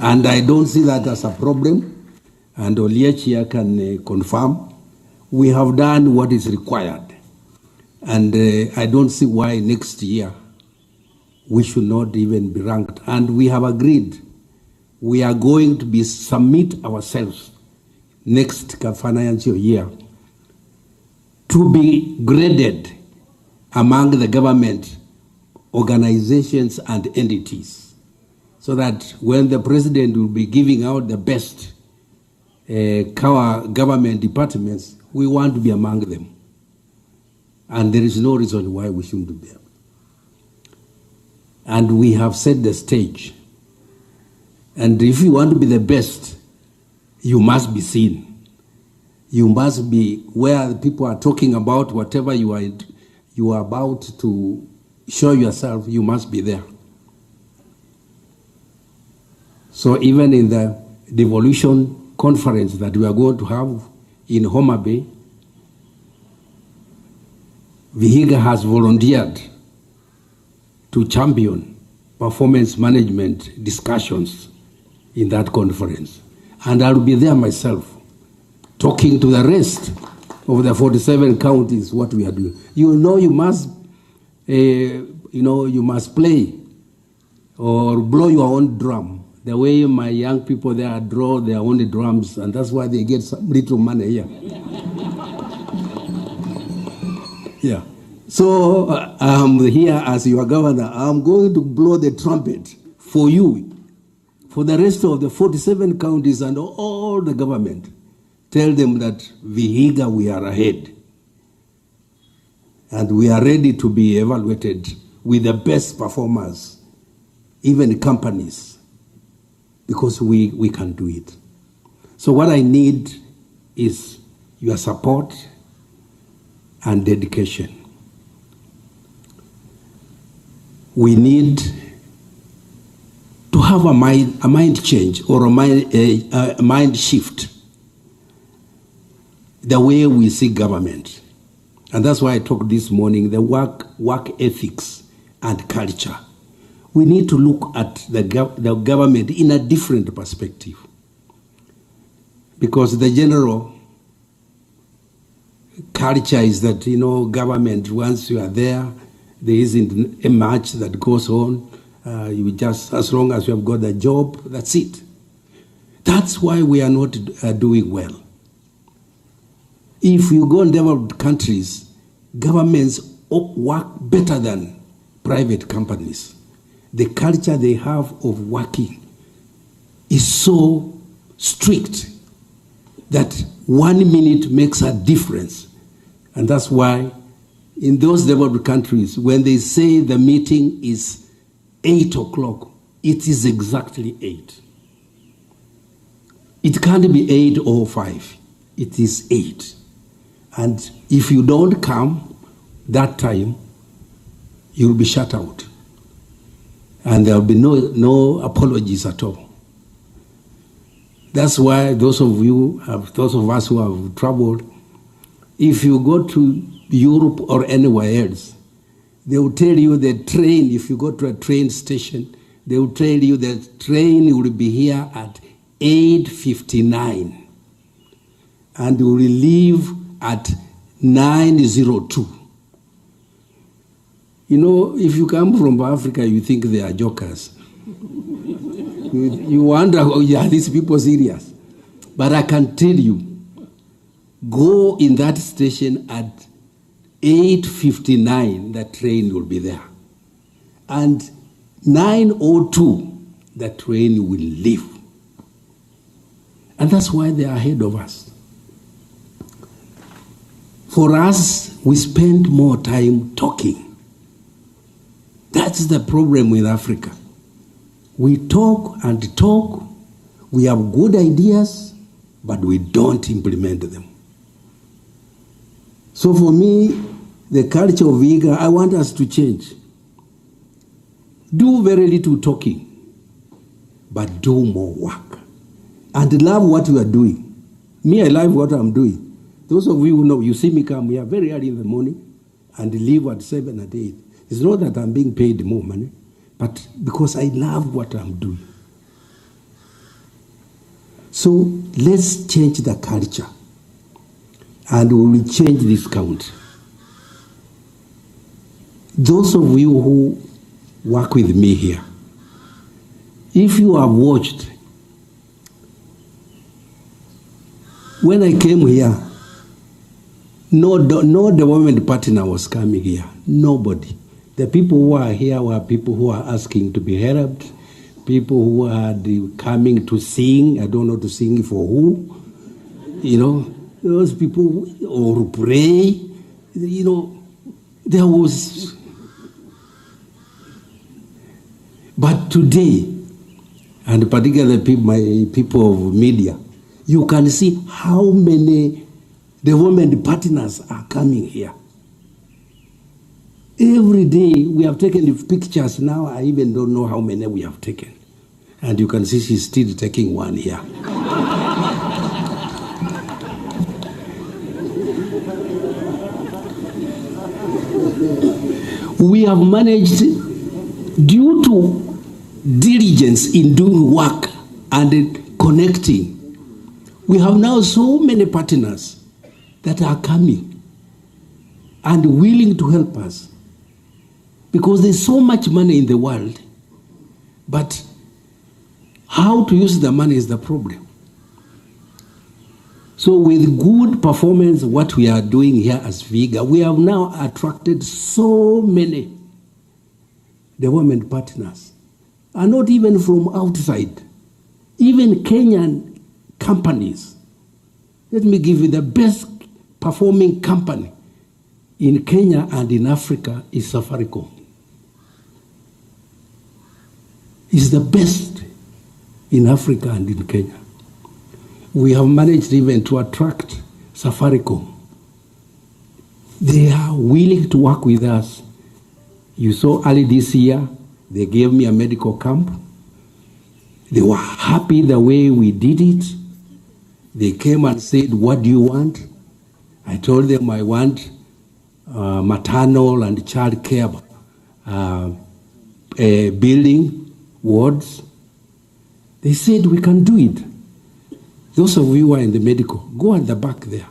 And I don't see that as a problem, and Oliech here can confirm. We have done what is required, and I don't see why next year we should not even be ranked. And we have agreed we are going to be submit ourselves next financial year to be graded among the government organizations and entities, so that when the president will be giving out the best government departments, we want to be among them. And there is no reason why we shouldn't be. And we have set the stage. And if you want to be the best, you must be seen. You must be where the people are talking about whatever you are about to show yourself, you must be there. So even in the devolution conference that we are going to have in Homa Bay, Vihiga has volunteered to champion performance management discussions in that conference. And I'll be there myself, talking to the rest of the 47 counties what we are doing. You know, you must play or blow your own drum. The way my young people there draw their own drums, and that's why they get some little money here. Yeah. So I'm here as your governor. I'm going to blow the trumpet for you, for the rest of the 47 counties and all the government. Tell them that Vihiga, we are ahead. And we are ready to be evaluated with the best performers, even companies, because we can do it. So what I need is your support and dedication. We need to have a mind change or a mind shift, the way we see government. And that's why I talked this morning, the work ethics and culture. We need to look at the government in a different perspective. Because the general culture is that, government, once you are there isn't a much that goes on. You just, as long as you have got a job, that's it. That's why we are not doing well. If you go in developed countries, governments work better than private companies. The culture they have of working is so strict that 1 minute makes a difference. And that's why in those developed countries, when they say the meeting is 8 o'clock, it is exactly 8. It can't be 8:05. It is 8. And if you don't come that time, you'll be shut out. And there'll be no apologies at all. That's why those of us who have traveled, if you go to Europe or anywhere else, they will tell you the train, if you go to a train station, they will tell you the train will be here at 8:59 and will leave at 9:02. If you come from Africa, you think they are jokers. You wonder, are these people serious? But I can tell you, go in that station at 8:59, the train will be there. And 9:02, the train will leave. And that's why they are ahead of us. For us, we spend more time talking. That's the problem with Africa. We talk and talk. We have good ideas, but we don't implement them. So for me, the culture of Vihiga, I want us to change. Do very little talking, but do more work. And love what you are doing. Me, I love what I'm doing. Those of you who know, you see me come here very early in the morning and leave at 7 and 8. It's not that I'm being paid more money, but because I love what I'm doing. So let's change the culture, and we will change this country. Those of you who work with me here, if you have watched, when I came here, no development partner was coming here. Nobody. The people who are here were people who are asking to be helped, people who are coming to sing. I don't know to sing for who. You know, those people, or pray. You know, there was. But today, and particularly my people of media, you can see how many development partners are coming here. Every day we have taken pictures. Now I even don't know how many we have taken. And you can see she's still taking one here. We have managed, due to diligence in doing work and connecting, we have now so many partners that are coming and willing to help us. Because there's so much money in the world, but how to use the money is the problem. So with good performance, what we are doing here as Vihiga, we have now attracted so many development partners, and not even from outside, even Kenyan companies. Let me give you the best performing company in Kenya and in Africa is Safaricom. It's the best in Africa and in Kenya. We have managed even to attract Safaricom. They are willing to work with us. You saw early this year, they gave me a medical camp. They were happy the way we did it. They came and said, what do you want? I told them I want maternal and child care building wards. They said, we can do it. Those of you who are in the medical, go at the back there.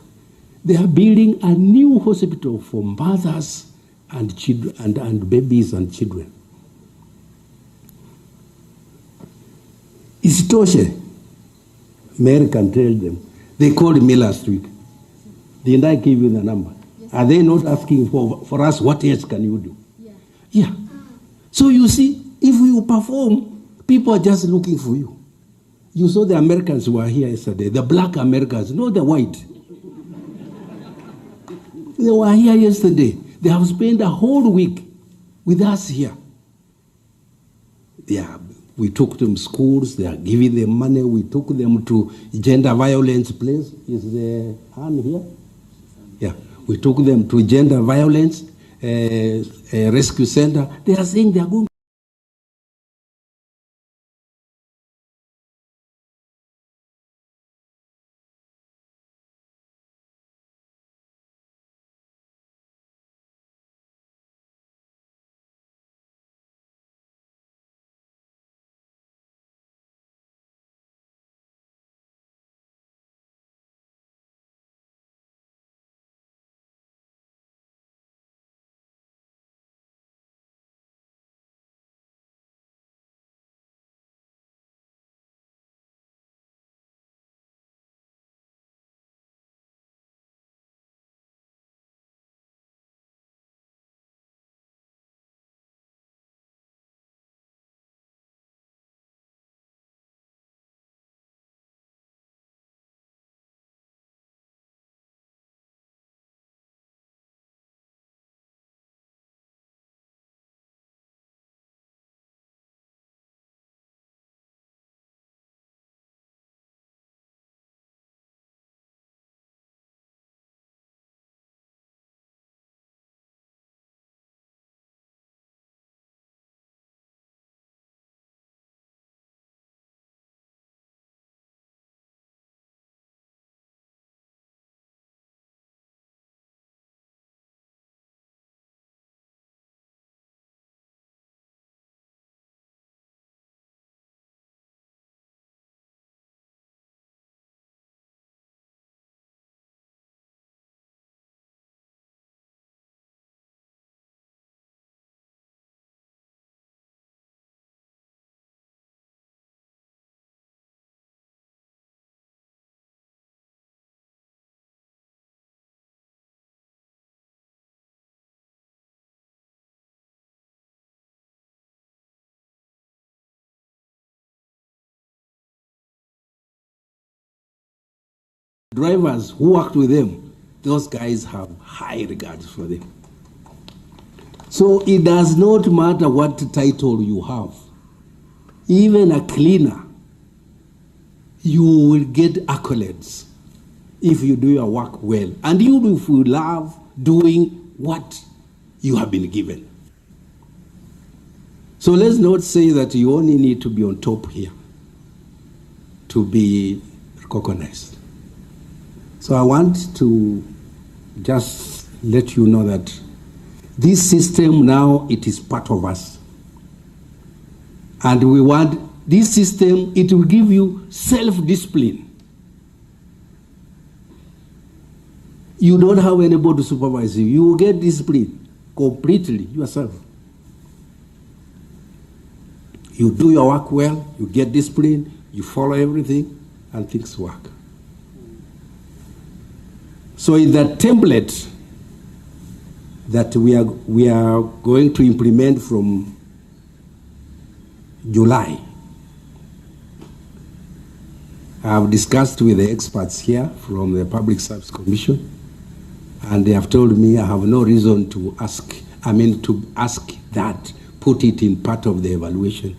They are building a new hospital for mothers and children and babies and children. Isitoshe, Mary can tell them. They called me last week. Didn't I give you the number? Yes. Are they not asking for us, what else can you do? Yeah. So you see, if you perform, people are just looking for you. You saw the Americans who were here yesterday, the black Americans, not the white. They were here yesterday. They have spent a whole week with us here. We took them to schools, they are giving them money. We took them to gender violence place. Is the hand here? Yeah. We took them to gender violence rescue center. They are saying they are going drivers who worked with them, those guys have high regards for them. So it does not matter what title you have. Even a cleaner, you will get accolades if you do your work well. And even if you love doing what you have been given. So let's not say that you only need to be on top here to be recognized. So I want to just let you know that this system now, it is part of us. And we want this system, it will give you self-discipline. You don't have anybody to supervise you. You will get discipline completely yourself. You do your work well, you get discipline, you follow everything, and things work. So in that template that we are going to implement from July, I have discussed with the experts here from the Public Service Commission, and they have told me I have no reason to ask that, put it in part of the evaluation.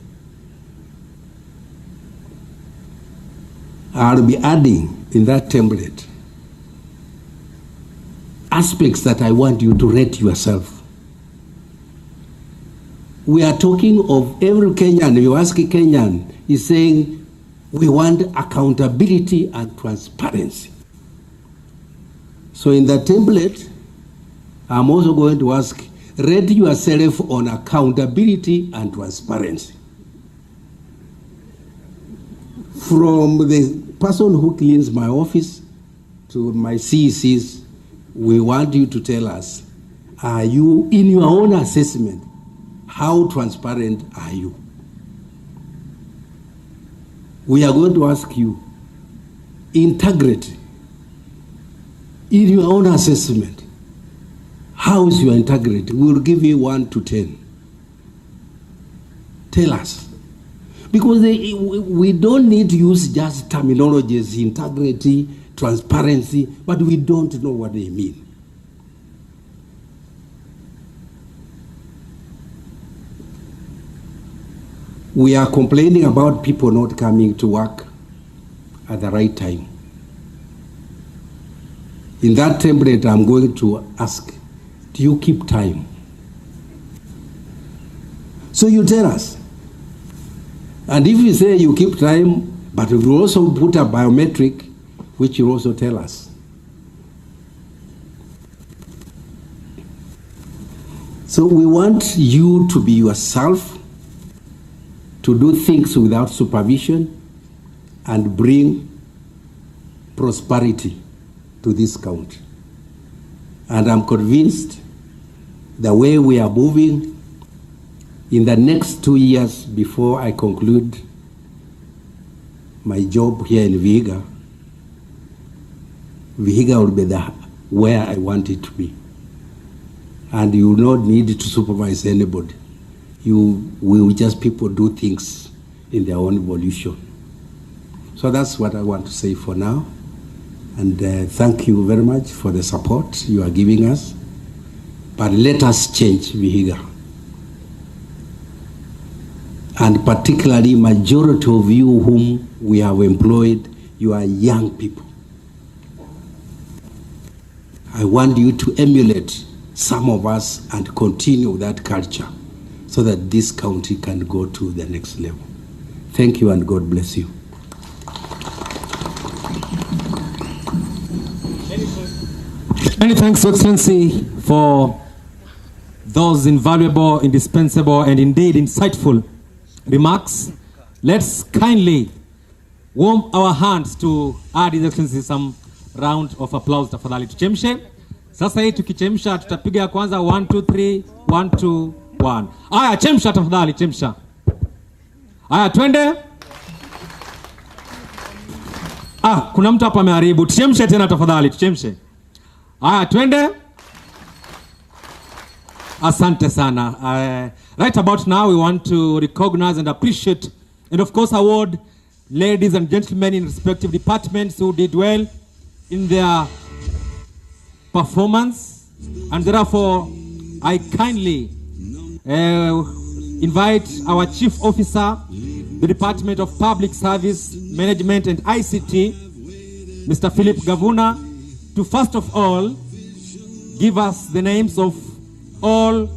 I'll be adding in that template aspects that I want you to rate yourself. We are talking of every Kenyan, you ask a Kenyan, he's saying, we want accountability and transparency. So in that template, I'm also going to ask, rate yourself on accountability and transparency. From the person who cleans my office to my CECs, we want you to tell us, are you, in your own assessment, how transparent are you? We are going to ask you, integrity. In your own assessment, how is your integrity? We will give you 1 to 10. Tell us. Because we don't need to use just terminologies, integrity, transparency, but we don't know what they mean. We are complaining about people not coming to work at the right time. In that template, I'm going to ask, do you keep time? So you tell us. And if you say you keep time, but we will also put a biometric, which you also tell us. So we want you to be yourself, to do things without supervision, and bring prosperity to this country. And I'm convinced the way we are moving, in the next 2 years before I conclude my job here in Vihiga, Vihiga will be where I want it to be. And you will not need to supervise anybody. You will just people do things in their own evolution. So that's what I want to say for now. And thank you very much for the support you are giving us. But let us change Vihiga. And particularly majority of you whom we have employed, you are young people. I want you to emulate some of us and continue that culture so that this county can go to the next level. Thank you and God bless you. Many thanks, Your Excellency, for those invaluable, indispensable, and indeed insightful remarks. Let's kindly warm our hands to add His Excellency some round of applause. Tafadhali tuchemshe. Sasa hii tukichemsha tutapiga kwanza 1 2 3 1 2 1. Aya, chemsha tafadhali, chemsha. Aya, twende. Kuna mtu hapa ameharibu. Tuchemshe tena tafadhali, tuchemshe. Aya, twende. Asante sana. Right about now, we want to recognize and appreciate and of course award ladies and gentlemen in respective departments who did well in their performance, and therefore I kindly invite our Chief Officer, the Department of Public Service Management and ICT, Mr. Philip Gavuna, to first of all give us the names of all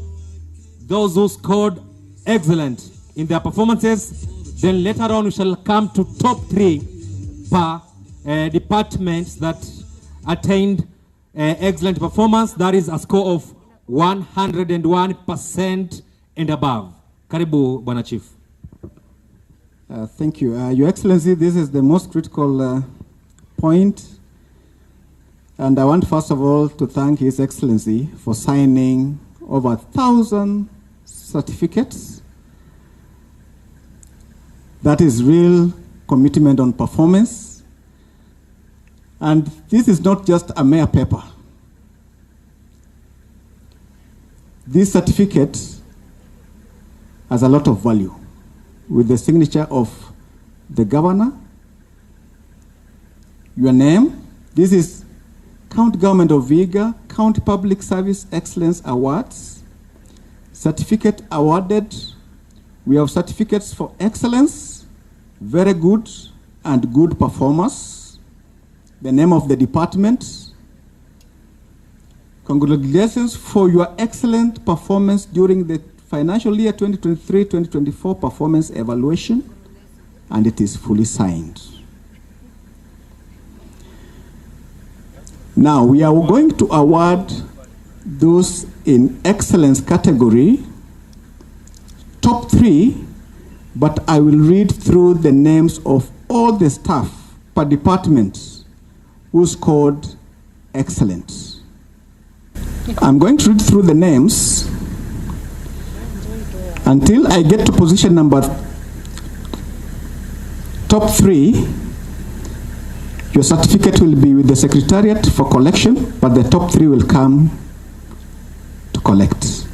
those who scored excellent in their performances. Then later on we shall come to top 3 per departments that attained excellent performance. That is a score of 101% and above. Karibu, Bwana Chief. Thank you. Your Excellency, this is the most critical point. And I want first of all to thank His Excellency for signing over 1,000 certificates. That is real commitment on performance. And this is not just a mere paper. This certificate has a lot of value with the signature of the governor, your name. This is County Government of Vihiga County Public Service Excellence Awards. Certificate awarded. We have certificates for excellence, very good, and good performance. The name of the department. Congratulations for your excellent performance during the financial year 2023-2024 performance evaluation, and it is fully signed. Now we are going to award those in excellence category, top 3, but I will read through the names of all the staff per department who scored excellent. I'm going to read through the names until I get to position number top 3. Your certificate will be with the Secretariat for collection, but the top 3 will come to collect.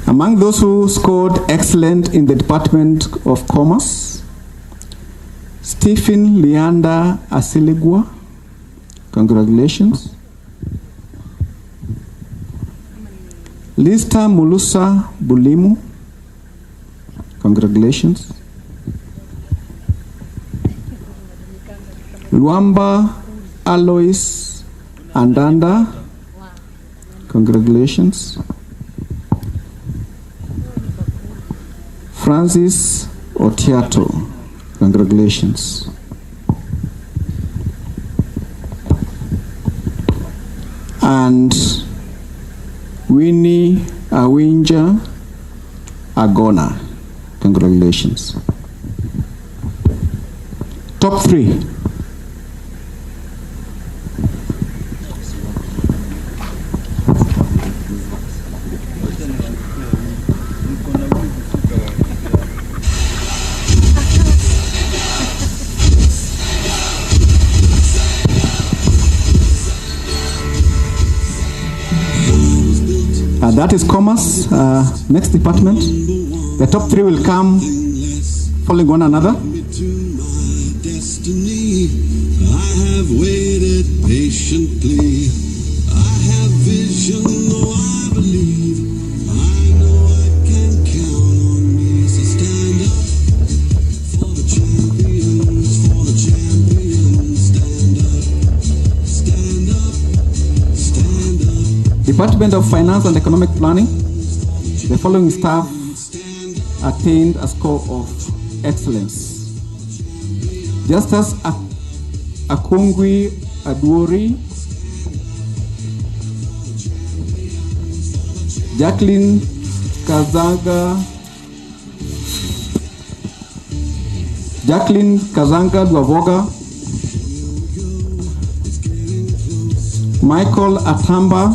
Among those who scored excellent in the Department of Commerce, Stephen Leander Asiligwa, congratulations. Lista Mulusa Bulimu, congratulations. Luamba Alois Andanda, congratulations. Francis Otiato, congratulations. And Winnie Awinja Agona, congratulations. Top 3. That is commerce. Next department. The top 3 will come following one another. I have waited patiently. I have vision, though I believe. I know I can count on me. So stand up for the champions, for the champions. Stand up, stand up, stand up. Department of Finance and Economic Planning. The following staff attained a score of excellence. Justus Akungwi Adwori, Jacqueline Kazanga Dwavoga, Michael Atamba,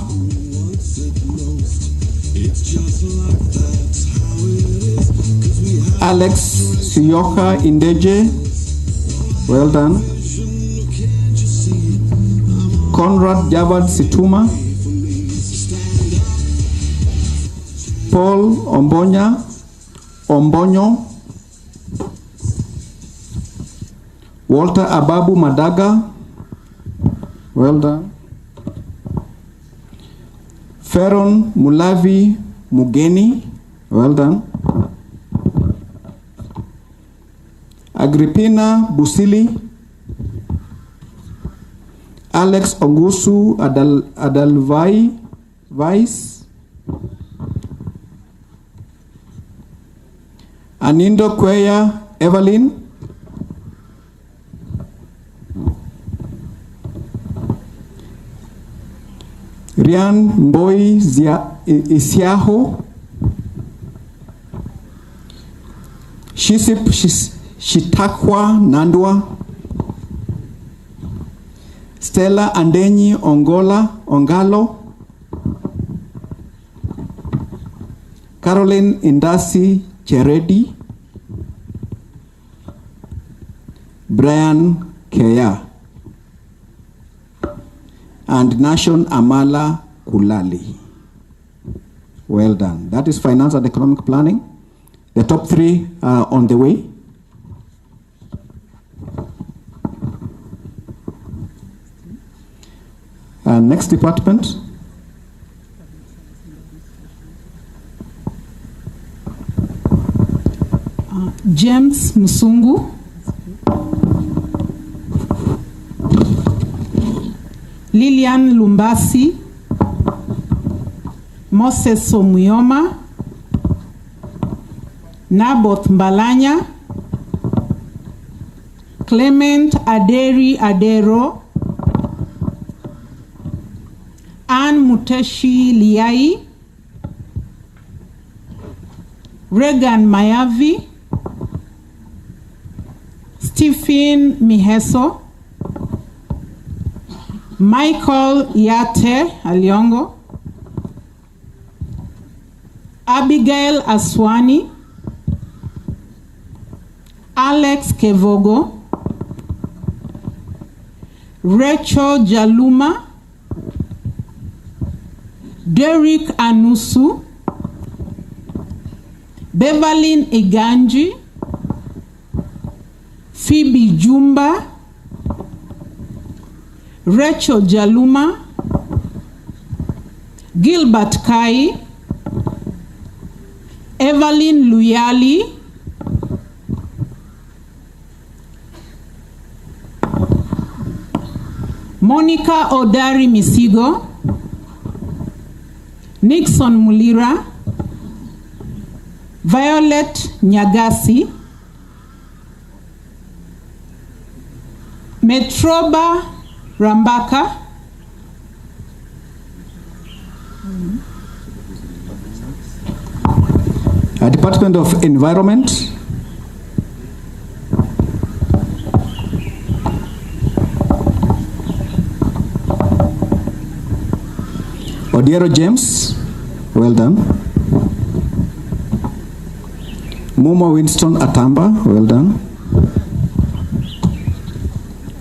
Alex Siyoka Indeje, well done. Conrad Javad Situma, Paul Ombonyo, Walter Ababu Madaga, well done. Feron Mulavi Mugeni, well done. Agrippina Busili, Alex Ogusu Adalvai Vice, Anindo Kweya Evelyn, Rian Mboi Isiaho, Shisip Shitakwa Nandwa, Stella Andenyi Ongalo, Caroline Indasi Cheredi, Brian Kea, and Nation Amala Kulali. Well done. That is finance and economic planning. The top 3 are on the way. Next department. James Musungu, Lilian Lumbasi, Moses Omuyoma, Naboth Mbalanya, Clement Aderi Adero, Ann Muteshi Liai, Regan Mayavi, Stephen Miheso, Michael Yate Aliongo, Abigail Aswani, Alex Kevogo, Rachel Jaluma, Derek Anusu, Beverlyn Iganji, Phoebe Jumba, Rachel Jaluma, Gilbert Kai, Evelyn Luyali, Monica Odari Misigo, Nixon Mulira, Violet Nyagasi, Metroba Rambaka, Department of Environment, Odiero James, well done. Mumo Winston Atamba, well done.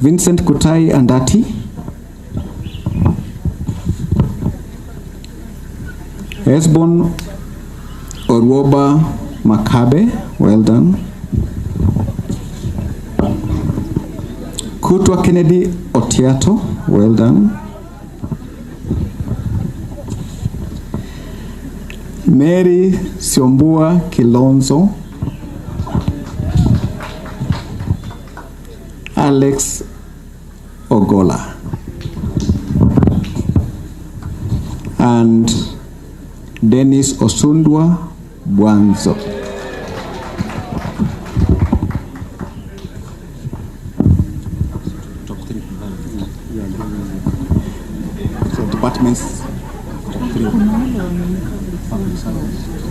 Vincent Kutai Andati, Esbon Orwoba Makabe, well done. Kutwa Kennedy Otiato, well done. Mary Siombua Kilonzo, Alex Ogola, and Dennis Osundwa Bwanzo. So departments,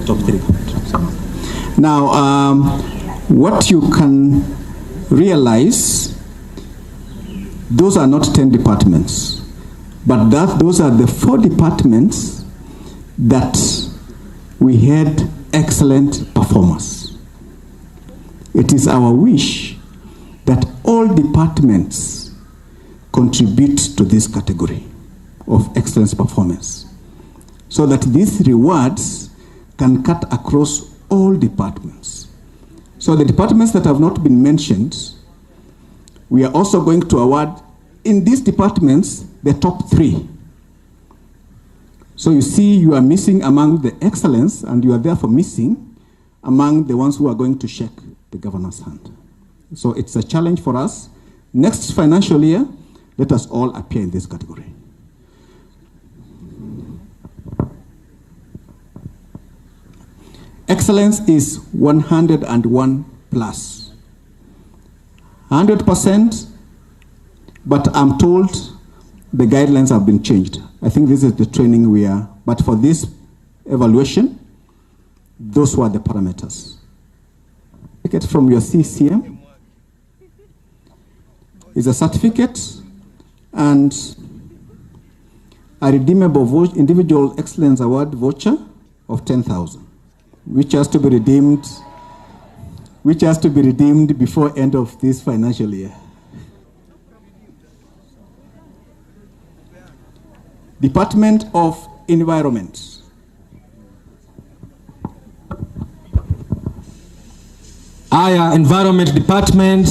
top 3. Now, what you can realize, those are not 10 departments, but those are the 4 departments that we had excellent performance. It is our wish that all departments contribute to this category of excellence performance, so that these rewards can cut across all departments. So the departments that have not been mentioned, We are also going to award in these departments the top 3. So you see, you are missing among the excellence, and you are therefore missing among the ones who are going to shake the governor's hand. So it's a challenge for us. Next financial year, let us all appear in this category. Excellence is 101 plus. 100%, but I'm told the guidelines have been changed. I think this is the training we are, but for this evaluation, those were the parameters. Certificate from your CCM is a certificate and a redeemable individual excellence award voucher of 10,000, which has to be redeemed before end of this financial year. Department of Environment. Environment Department,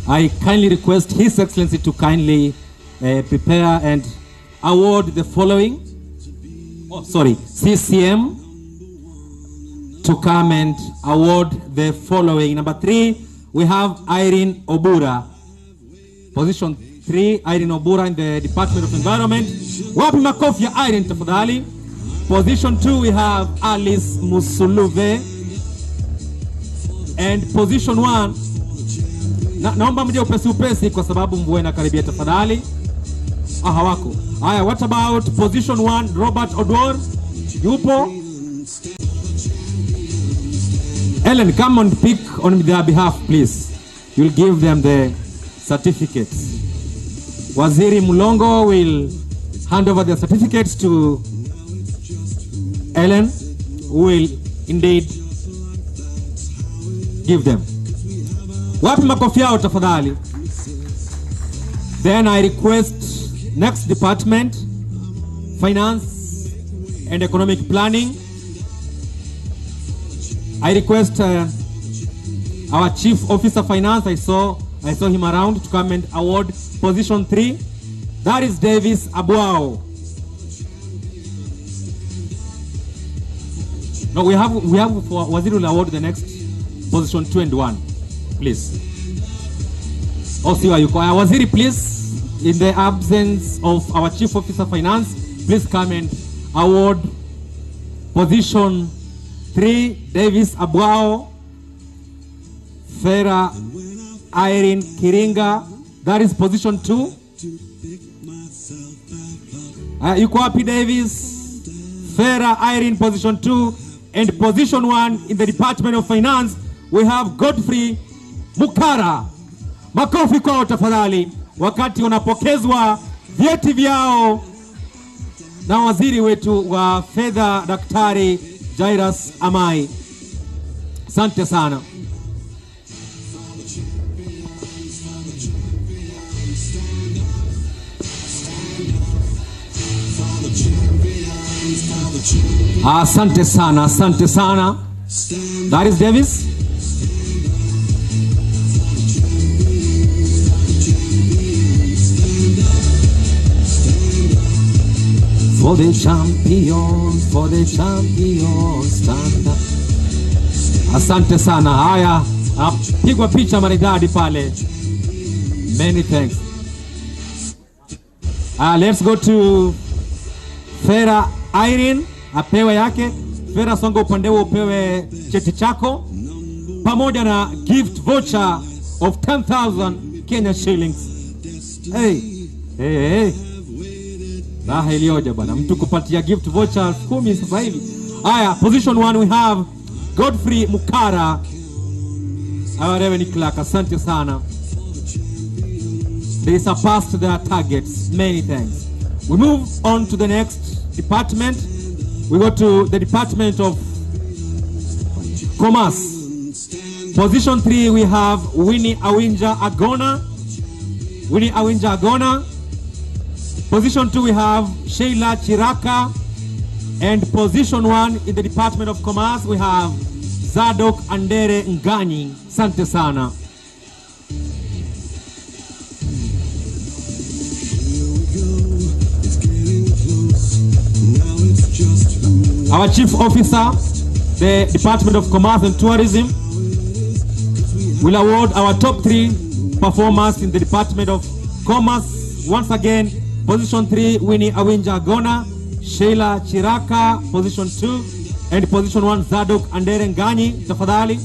I kindly request His Excellency to kindly prepare and award the following. CCM to come and award the following. Number 3, we have Irene Obura. Position 3, Irene Obura in the Department of Environment. Wapi makofi ya Irene tafadhali. Position 2, we have Alice Musuluve. And position 1, naomba mje upesi kwa sababu mvua inakaribia tafadhali. Hawako. What about position 1, Robert Odor? Yupo? Ellen, come and pick on their behalf, please. You'll give them the certificates. Waziri Mulongo will hand over the certificates to Ellen, who will indeed give them. Wapi makofi yao tafadhali. Then I request next department, Finance and Economic Planning. I request our Chief Officer Finance, I saw him around, to come and award position 3. That is Davis Abuao. No, we have for Waziri will award the next position 2 and 1, please. Waziri, please, in the absence of our Chief Officer Finance, please come and award position 3, Davis Abuao, Farah Irene Kiringa. That is position 2. Yuko wapi Davis? Farah Irene, position 2. And position 1 in the Department of Finance, we have Godfrey Mukara. Makofi kwao tafadhali, wakati wanapokezwa vyeti vyao na waziri wetu wa fedha Daktari Jairus Amai. Asante sana. Asante sana, asante sana. That is Davis. For the champions, stand up. Asante sana. Haya, pigwa picha maridadi pale. Many thanks. Let's go to Farah Irene, apewe yake. Farah, songa upande upewe cheti chako pamoja na gift voucher of 10,000 Kenya shillings. Hey. Raha ilioje bana, mtu kupatia gift voucher 10 sasa hivi. Haya, position 1 we have Godfrey Mukara, our revenue clerk. Asante sana. They surpassed their targets. Many thanks. We move on to the next department. We go to the Department of Commerce. Position 3 we have Winnie Awinja Agona. Position 2 we have Sheila Chiraka. And position 1 in the Department of Commerce we have Zadok Andere Ngani. Sante sana. Our chief officer, the Department of Commerce and Tourism, will award our top 3 performers in the Department of Commerce. Once again, position 3, Winnie Awinja Gona, Sheila Chiraka, position 2, and position 1, Zadok Andere Ngani, tafadhali.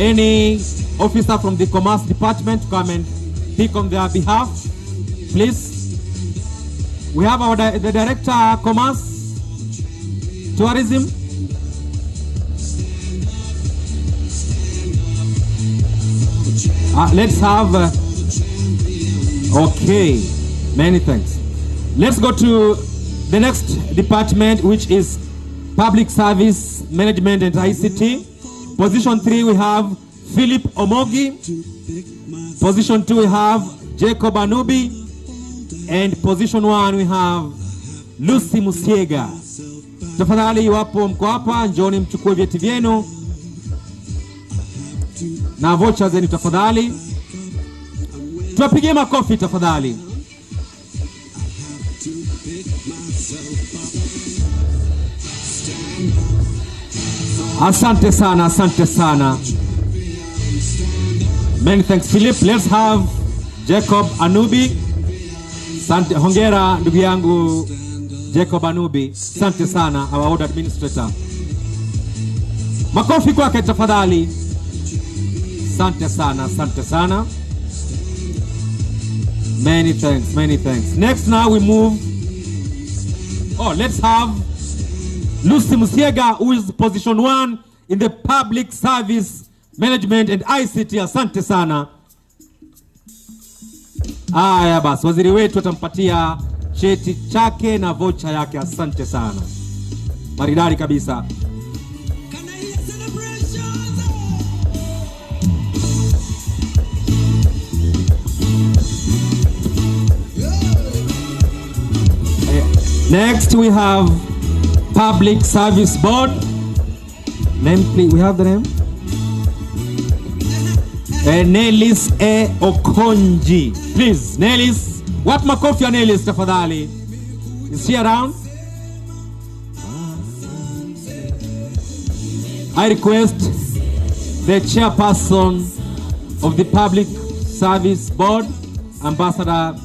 Any officer from the Commerce Department come and speak on their behalf, please. We have our the Director Commerce, Tourism. Let's have, okay, many thanks. Let's go to the next department, which is Public Service Management and ICT. Position 3, we have Philip Omogi. Position 2, we have Jacob Anubi. And position 1, we have Lucy Musiega. Tafadhali iwapo mko hapa, njoni mchukue vyeti vyenu na voucher zenu tafadhali. Tuwapigie makofi tafadhali. Asante sana, asante sana. Many thanks, Philip. Let's have Jacob Anubi. Asante, hongera ndugu yangu Jacob Anubi. Asante sana, our ward administrator. Makofi kwake tafadhali. Asante sana, asante sana. Many thanks, many thanks. Next now we move. Oh, let's have Lucy Musiega, who is position 1 in the Public Service Management and ICT. Asante sana. Aya basi, waziri wetu atampatia cheti chake na voucher yake. Asante sana. Maridadi kabisa. Next we have Public Service Board. Name please, we have the name? Nelis E. Okonji. Please, Nelis. What makofi ya Nelis tafadhali? Is she around? I request the chairperson of the Public Service Board, Ambassador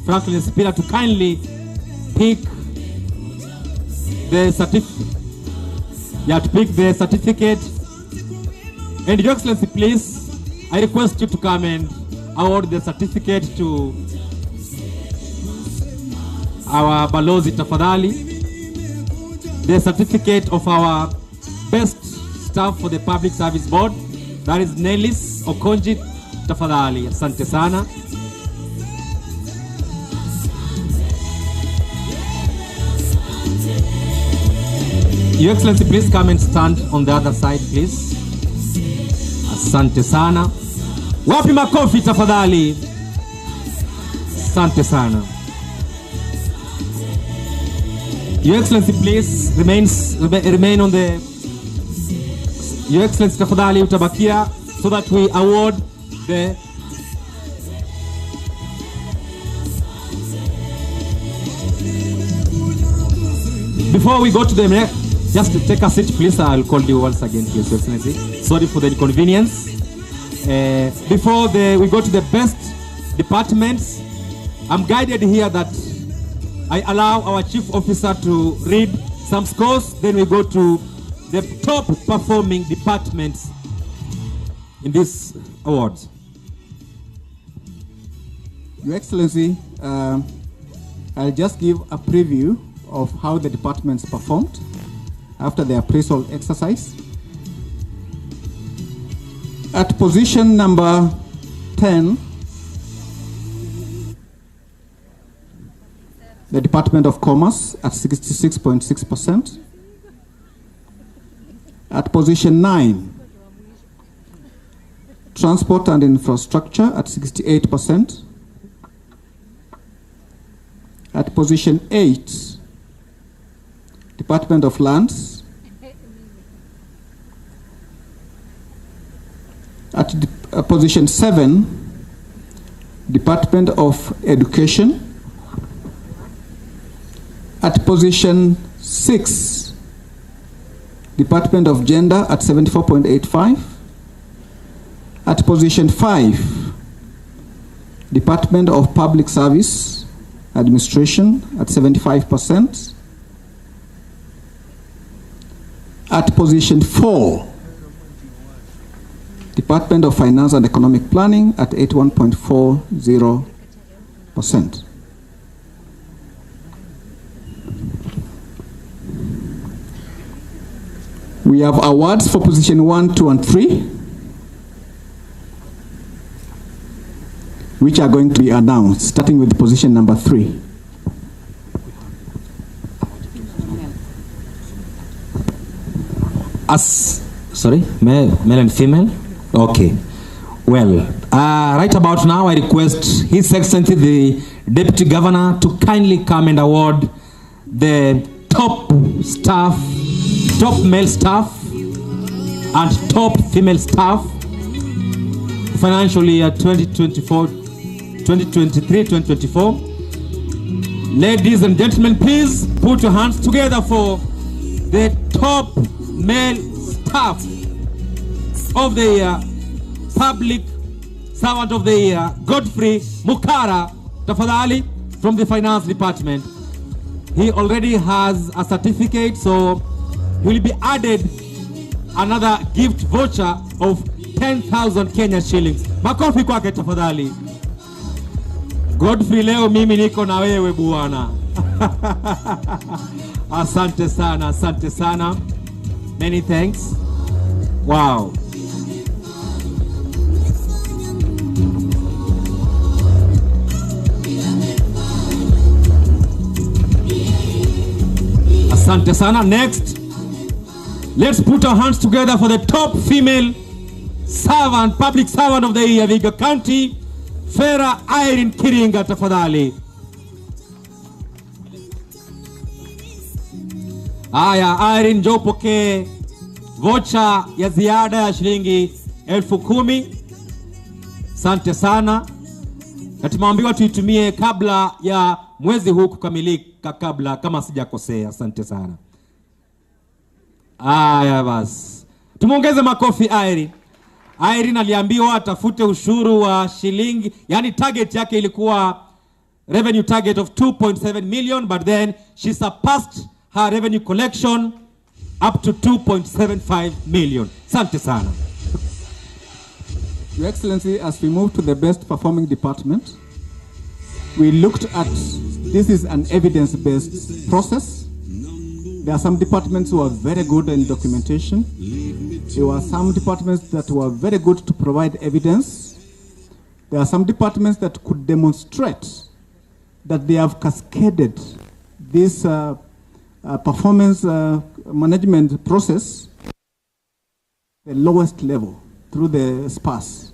Franklin Spira, to kindly pick the certificate. You have to pick the certificate. And Your Excellency, please, I request you to come and award the certificate to our balozi tafadhali. The certificate of our best staff for the Public Service Board, that is Nelis Okonji tafadhali. Asante sana. Your Excellency, please come and stand on the other side, please. Asante sana. Wapi makofi tafadhali? Asante sana. Your Excellency, please remain on the. Your Excellency, tafadhali utabakia so that we award the. Before we go to the next. Just take a seat, please. I'll call you once again, please, Your Excellency. Sorry for the inconvenience. Before we go to the best departments, I'm guided here that I allow our chief officer to read some scores. Then we go to the top performing departments in this awards. Your Excellency, I'll just give a preview of how the departments performed after the appraisal exercise. At position number 10, the Department of Commerce at 66.6%. At position 9, Transport and Infrastructure at 68%. At position 8, Department of Lands. At position 7, Department of Education. position 6, Department of Gender at 74.85. At position 5, Department of Public Service Administration at 75%. At position 4, Department of Finance and Economic Planning at 81.40%. We have awards for position 1, 2, and 3, which are going to be announced, starting with position number 3. Sorry, male and female? Okay. Well, right about now, I request His Excellency the Deputy Governor to kindly come and award the top staff, top male staff, and top female staff, financial year 2023-2024. Ladies and gentlemen, please put your hands together for the top male staff of the year, public servant of the year, Godfrey Mukara Tafadhali from the finance department. He already has a certificate, so he will be added another gift voucher of 10,000 Kenya shillings. Makofi kwake tafadhali. Godfrey, leo mimi niko na wewe bwana. Asante sana, asante sana. Many thanks. Wow. Asante sana. Next, let's put our hands together for the top female servant, public servant of the year, Vihiga County, Farah Irene Kiringa tafadhali. Aya, Irene, njoo pokee vocha ya ziada ya shilingi 10,000. Asante sana. Na tumeambiwa tuitumie kabla ya mwezi huu kukamilika, kabla kama sijakosea. Asante sana. Aya basi. Tumuongeze makofi Irene. Irene aliambiwa atafute ushuru wa shilingi, yani target yake ilikuwa revenue target of 2.7 million, but then she surpassed her revenue collection up to 2.75 million. Asante sana. Your Excellency, as we move to the best performing department, we looked at, this is an evidence-based process. There are some departments who are very good in documentation. There are some departments that were very good to provide evidence. There are some departments that could demonstrate that they have cascaded this performance management process the lowest level through the SPAS.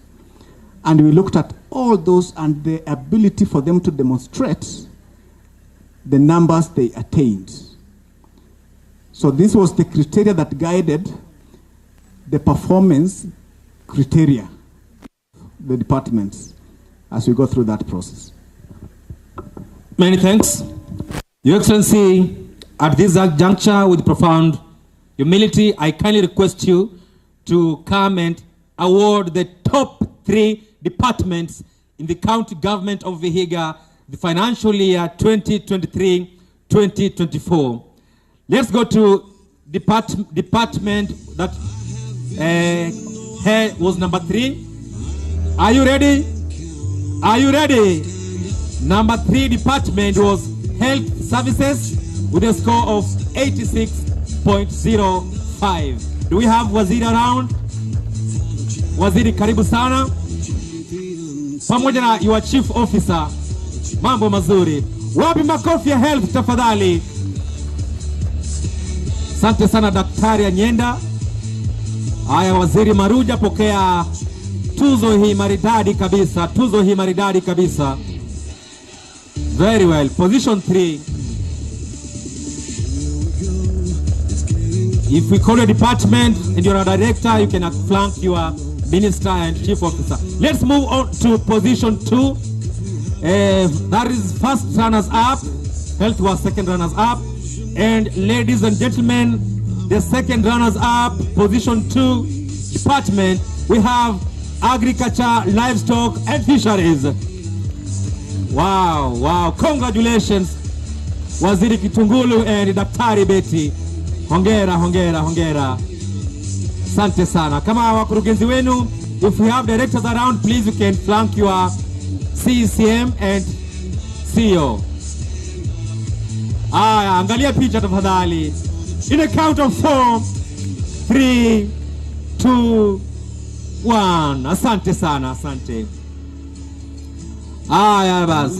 And we looked at all those and the ability for them to demonstrate the numbers they attained. So this was the criteria that guided the performance criteria, the departments, as we go through that process. Many thanks. Your Excellency, at this juncture, with profound humility, I kindly request you to come and award the top 3 departments in the county government of Vihiga, the financial year 2023-2024. Let's go to department that was number 3. Are you ready? Are you ready? Number 3 department was Health Services with a score of 86.05. Do we have Waziri around? Waziri, karibu sana. Pamoja na your chief officer. Mambo mazuri. Wapi makofi ya health tafadhali? Asante sana Daktari Anyenda. Haya, Waziri Maruja, pokea tuzo hii maridadi kabisa. Tuzo hii maridadi kabisa. Very well. Position 3. If we call your department and you're a director, you can flank your minister and chief officer. Let's move on to position 2. That is first runners up. Health was second runners up. And ladies and gentlemen, the second runners-up, position 2 department, we have Agriculture, Livestock and Fisheries. Wow, wow, congratulations Waziri Kitungulu and Daktari Betty. Hongera, hongera, hongera. Asante sana. Kama wakurugenzi wenu, if we have directors around, please you can flank your CCM and CEO. Angalia picha tafadhali. In a count of 4, 3, 2, 1. Asante sana, asante. Haya bas.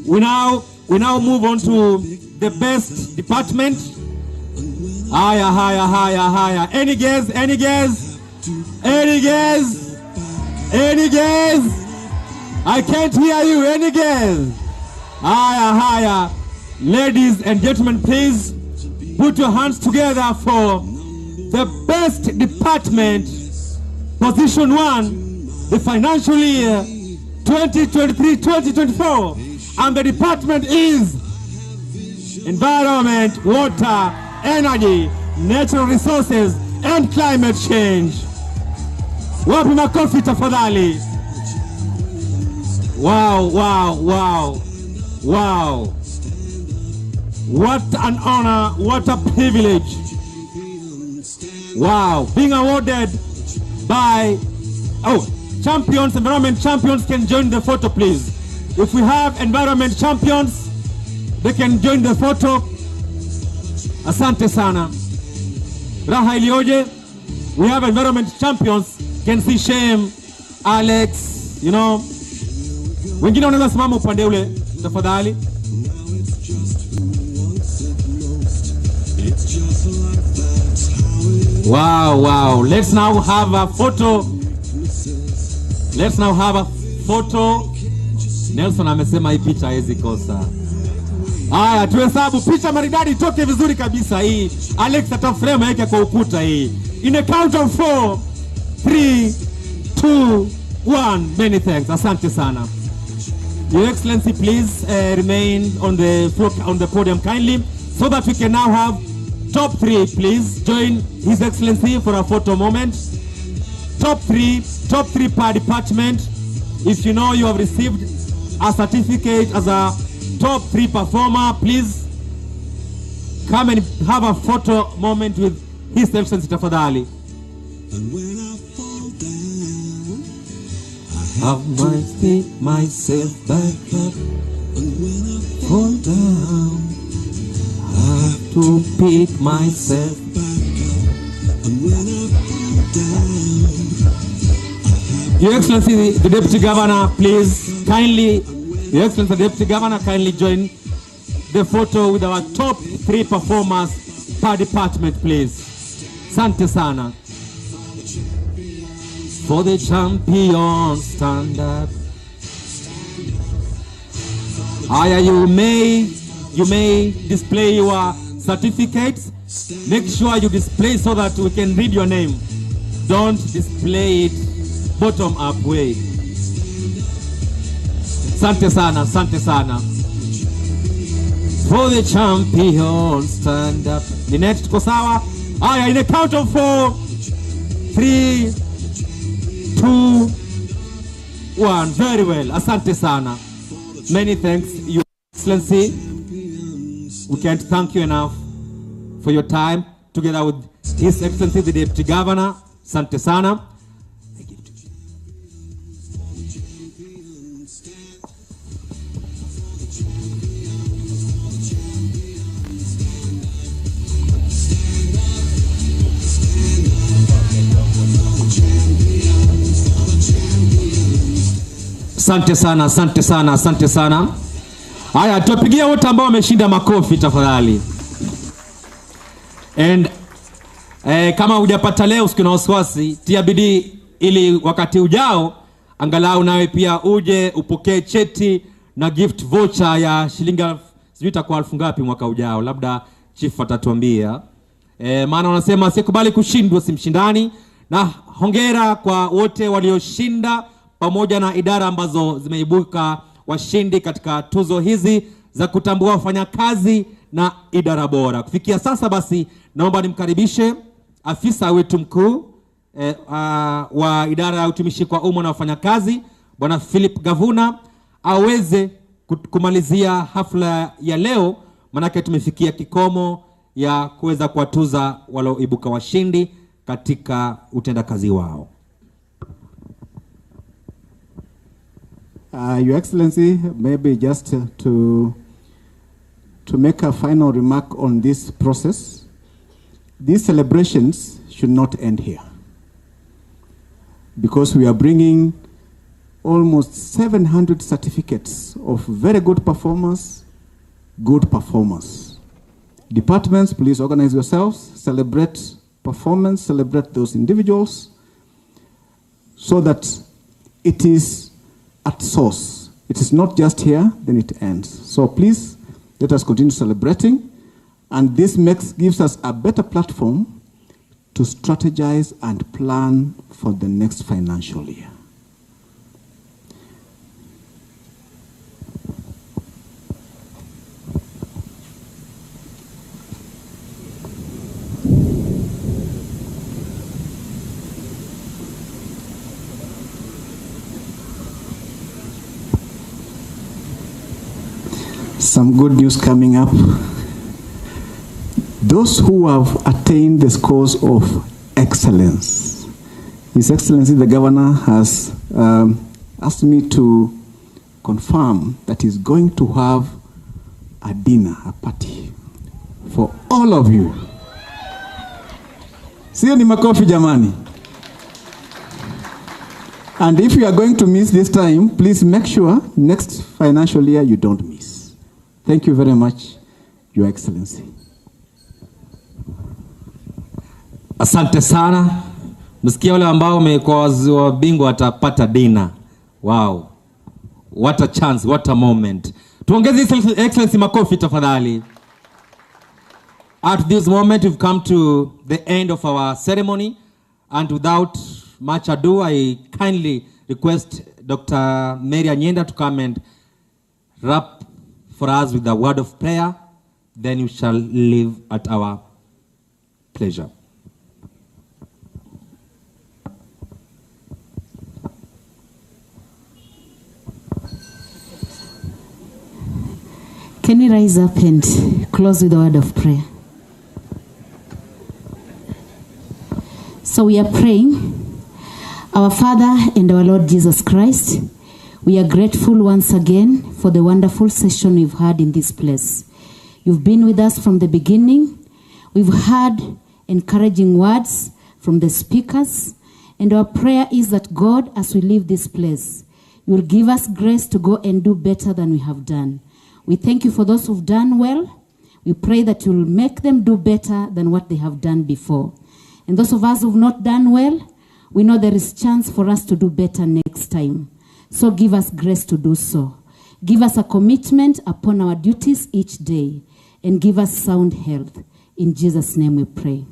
We now move on to the best department. Haya. Any guess? I can't hear you. Any guess? Haya. Ladies and gentlemen, please put your hands together for the best department, position 1, the financial year 2023-2024, and the department is Environment, Water, Energy, Natural Resources and Climate Change. Wapi makofi tafadhali. Wow. What an honor, what a privilege. Wow, being awarded by champions, environment champions can join the photo please. If we have environment champions, they can join the photo. Asante sana. Raha ilioje. We have environment champions. Can see Shem, Alex, you know. Wengine wanaweza simama upande ule tafadhali. Wow. Let's now have a photo. Nelson amesema hii picha haiwezi kosa. Haya, tuhesabu picha maridadi toke vizuri kabisa hii. Alex ataframe yake kwa ukuta hii. In a count of 4, 3, 2, 1. Many thanks. Asante sana. Your Excellency, please remain on the floor, on the podium kindly, so that we can now have top 3. Please join His Excellency for a photo moment. Top 3 per department. If you know you have received a certificate as a top 3 performer, please come and have a photo moment with His Excellency tafadhali. Have myself back up, and when I fall down, I have to pick myself back up, and when I fall down, Your Excellency, the Deputy Governor, please kindly, Your Excellency, the Deputy Governor, kindly join the photo with our top 3 performers per department, please. Sante sana. For the champion, stand up. Aya, you may display your certificates. Make sure you display so that we can read your name. Don't display it bottom up way. Sante sana. For the champion, stand up. The next tuko sawa. Aya, in a count of 4, 3, 2, 1. Very well. Asante sana. Many thanks, Your Excellency. We can't thank you enough for your time, together with His Excellency, the Deputy Governor. Asante sana. Asante sana. Haya, tuwapigia wote ambao wameshinda makofi tafadhali. And kama hujapata leo usikuna wasiwasi, tia bidii ili wakati ujao angalau nawe pia uje upokee cheti na gift voucher ya shilingi sijui itakuwa 1000 ngapi mwaka ujao, labda chief atatuambia. Maana wanasema sikubali kushindwa si mshindani, na hongera kwa wote walioshinda pamoja na idara ambazo zimeibuka washindi katika tuzo hizi za kutambua wafanyakazi na idara bora. Kufikia sasa basi, naomba nimkaribishe afisa wetu mkuu wa idara ya utumishi kwa umma na wafanyakazi, Bwana Philip Gavuna, aweze kumalizia hafla ya leo, manake tumefikia kikomo ya kuweza kuwatuza walioibuka washindi katika utendakazi wao. Your Excellency, maybe just to make a final remark on this process, these celebrations should not end here, because we are bringing almost 700 certificates of very good performers, Departments, please organize yourselves, celebrate performance, celebrate those individuals, so that it is at source. It is not just here, then it ends. So please, let us continue celebrating, and this gives us a better platform to strategize and plan for the next financial year. Some good news coming up. Those who have attained the scores of excellence, His Excellency the Governor has asked me to confirm that he's going to have a dinner, a party for all of you. Sio ni makofi jamani. And if you are going to miss this time, please make sure next financial year you don't miss. Thank you very much, Your Excellency. Asante sana. Msikia wale ambao wamekuwa bingwa watapata dinner. Wow. What a chance, what a moment. Tuongeze Excellency makofi tafadhali. At this moment we've come to the end of our ceremony, and without much ado I kindly request Dr. Mary Anyenda to come and wrap for us with a word of prayer, then you shall leave at our pleasure. Can we rise up and close with a word of prayer? So we are praying. Our Father and our Lord Jesus Christ, we are grateful once again for the wonderful session we've had in this place. You've been with us from the beginning. We've heard encouraging words from the speakers. And our prayer is that God, as we leave this place, you will give us grace to go and do better than we have done. We thank you for those who've done well. We pray that you will make them do better than what they have done before. And those of us who've not done well, we know there is chance for us to do better next time. So give us grace to do so. Give us a commitment upon our duties each day, and give us sound health. In Jesus' name we pray.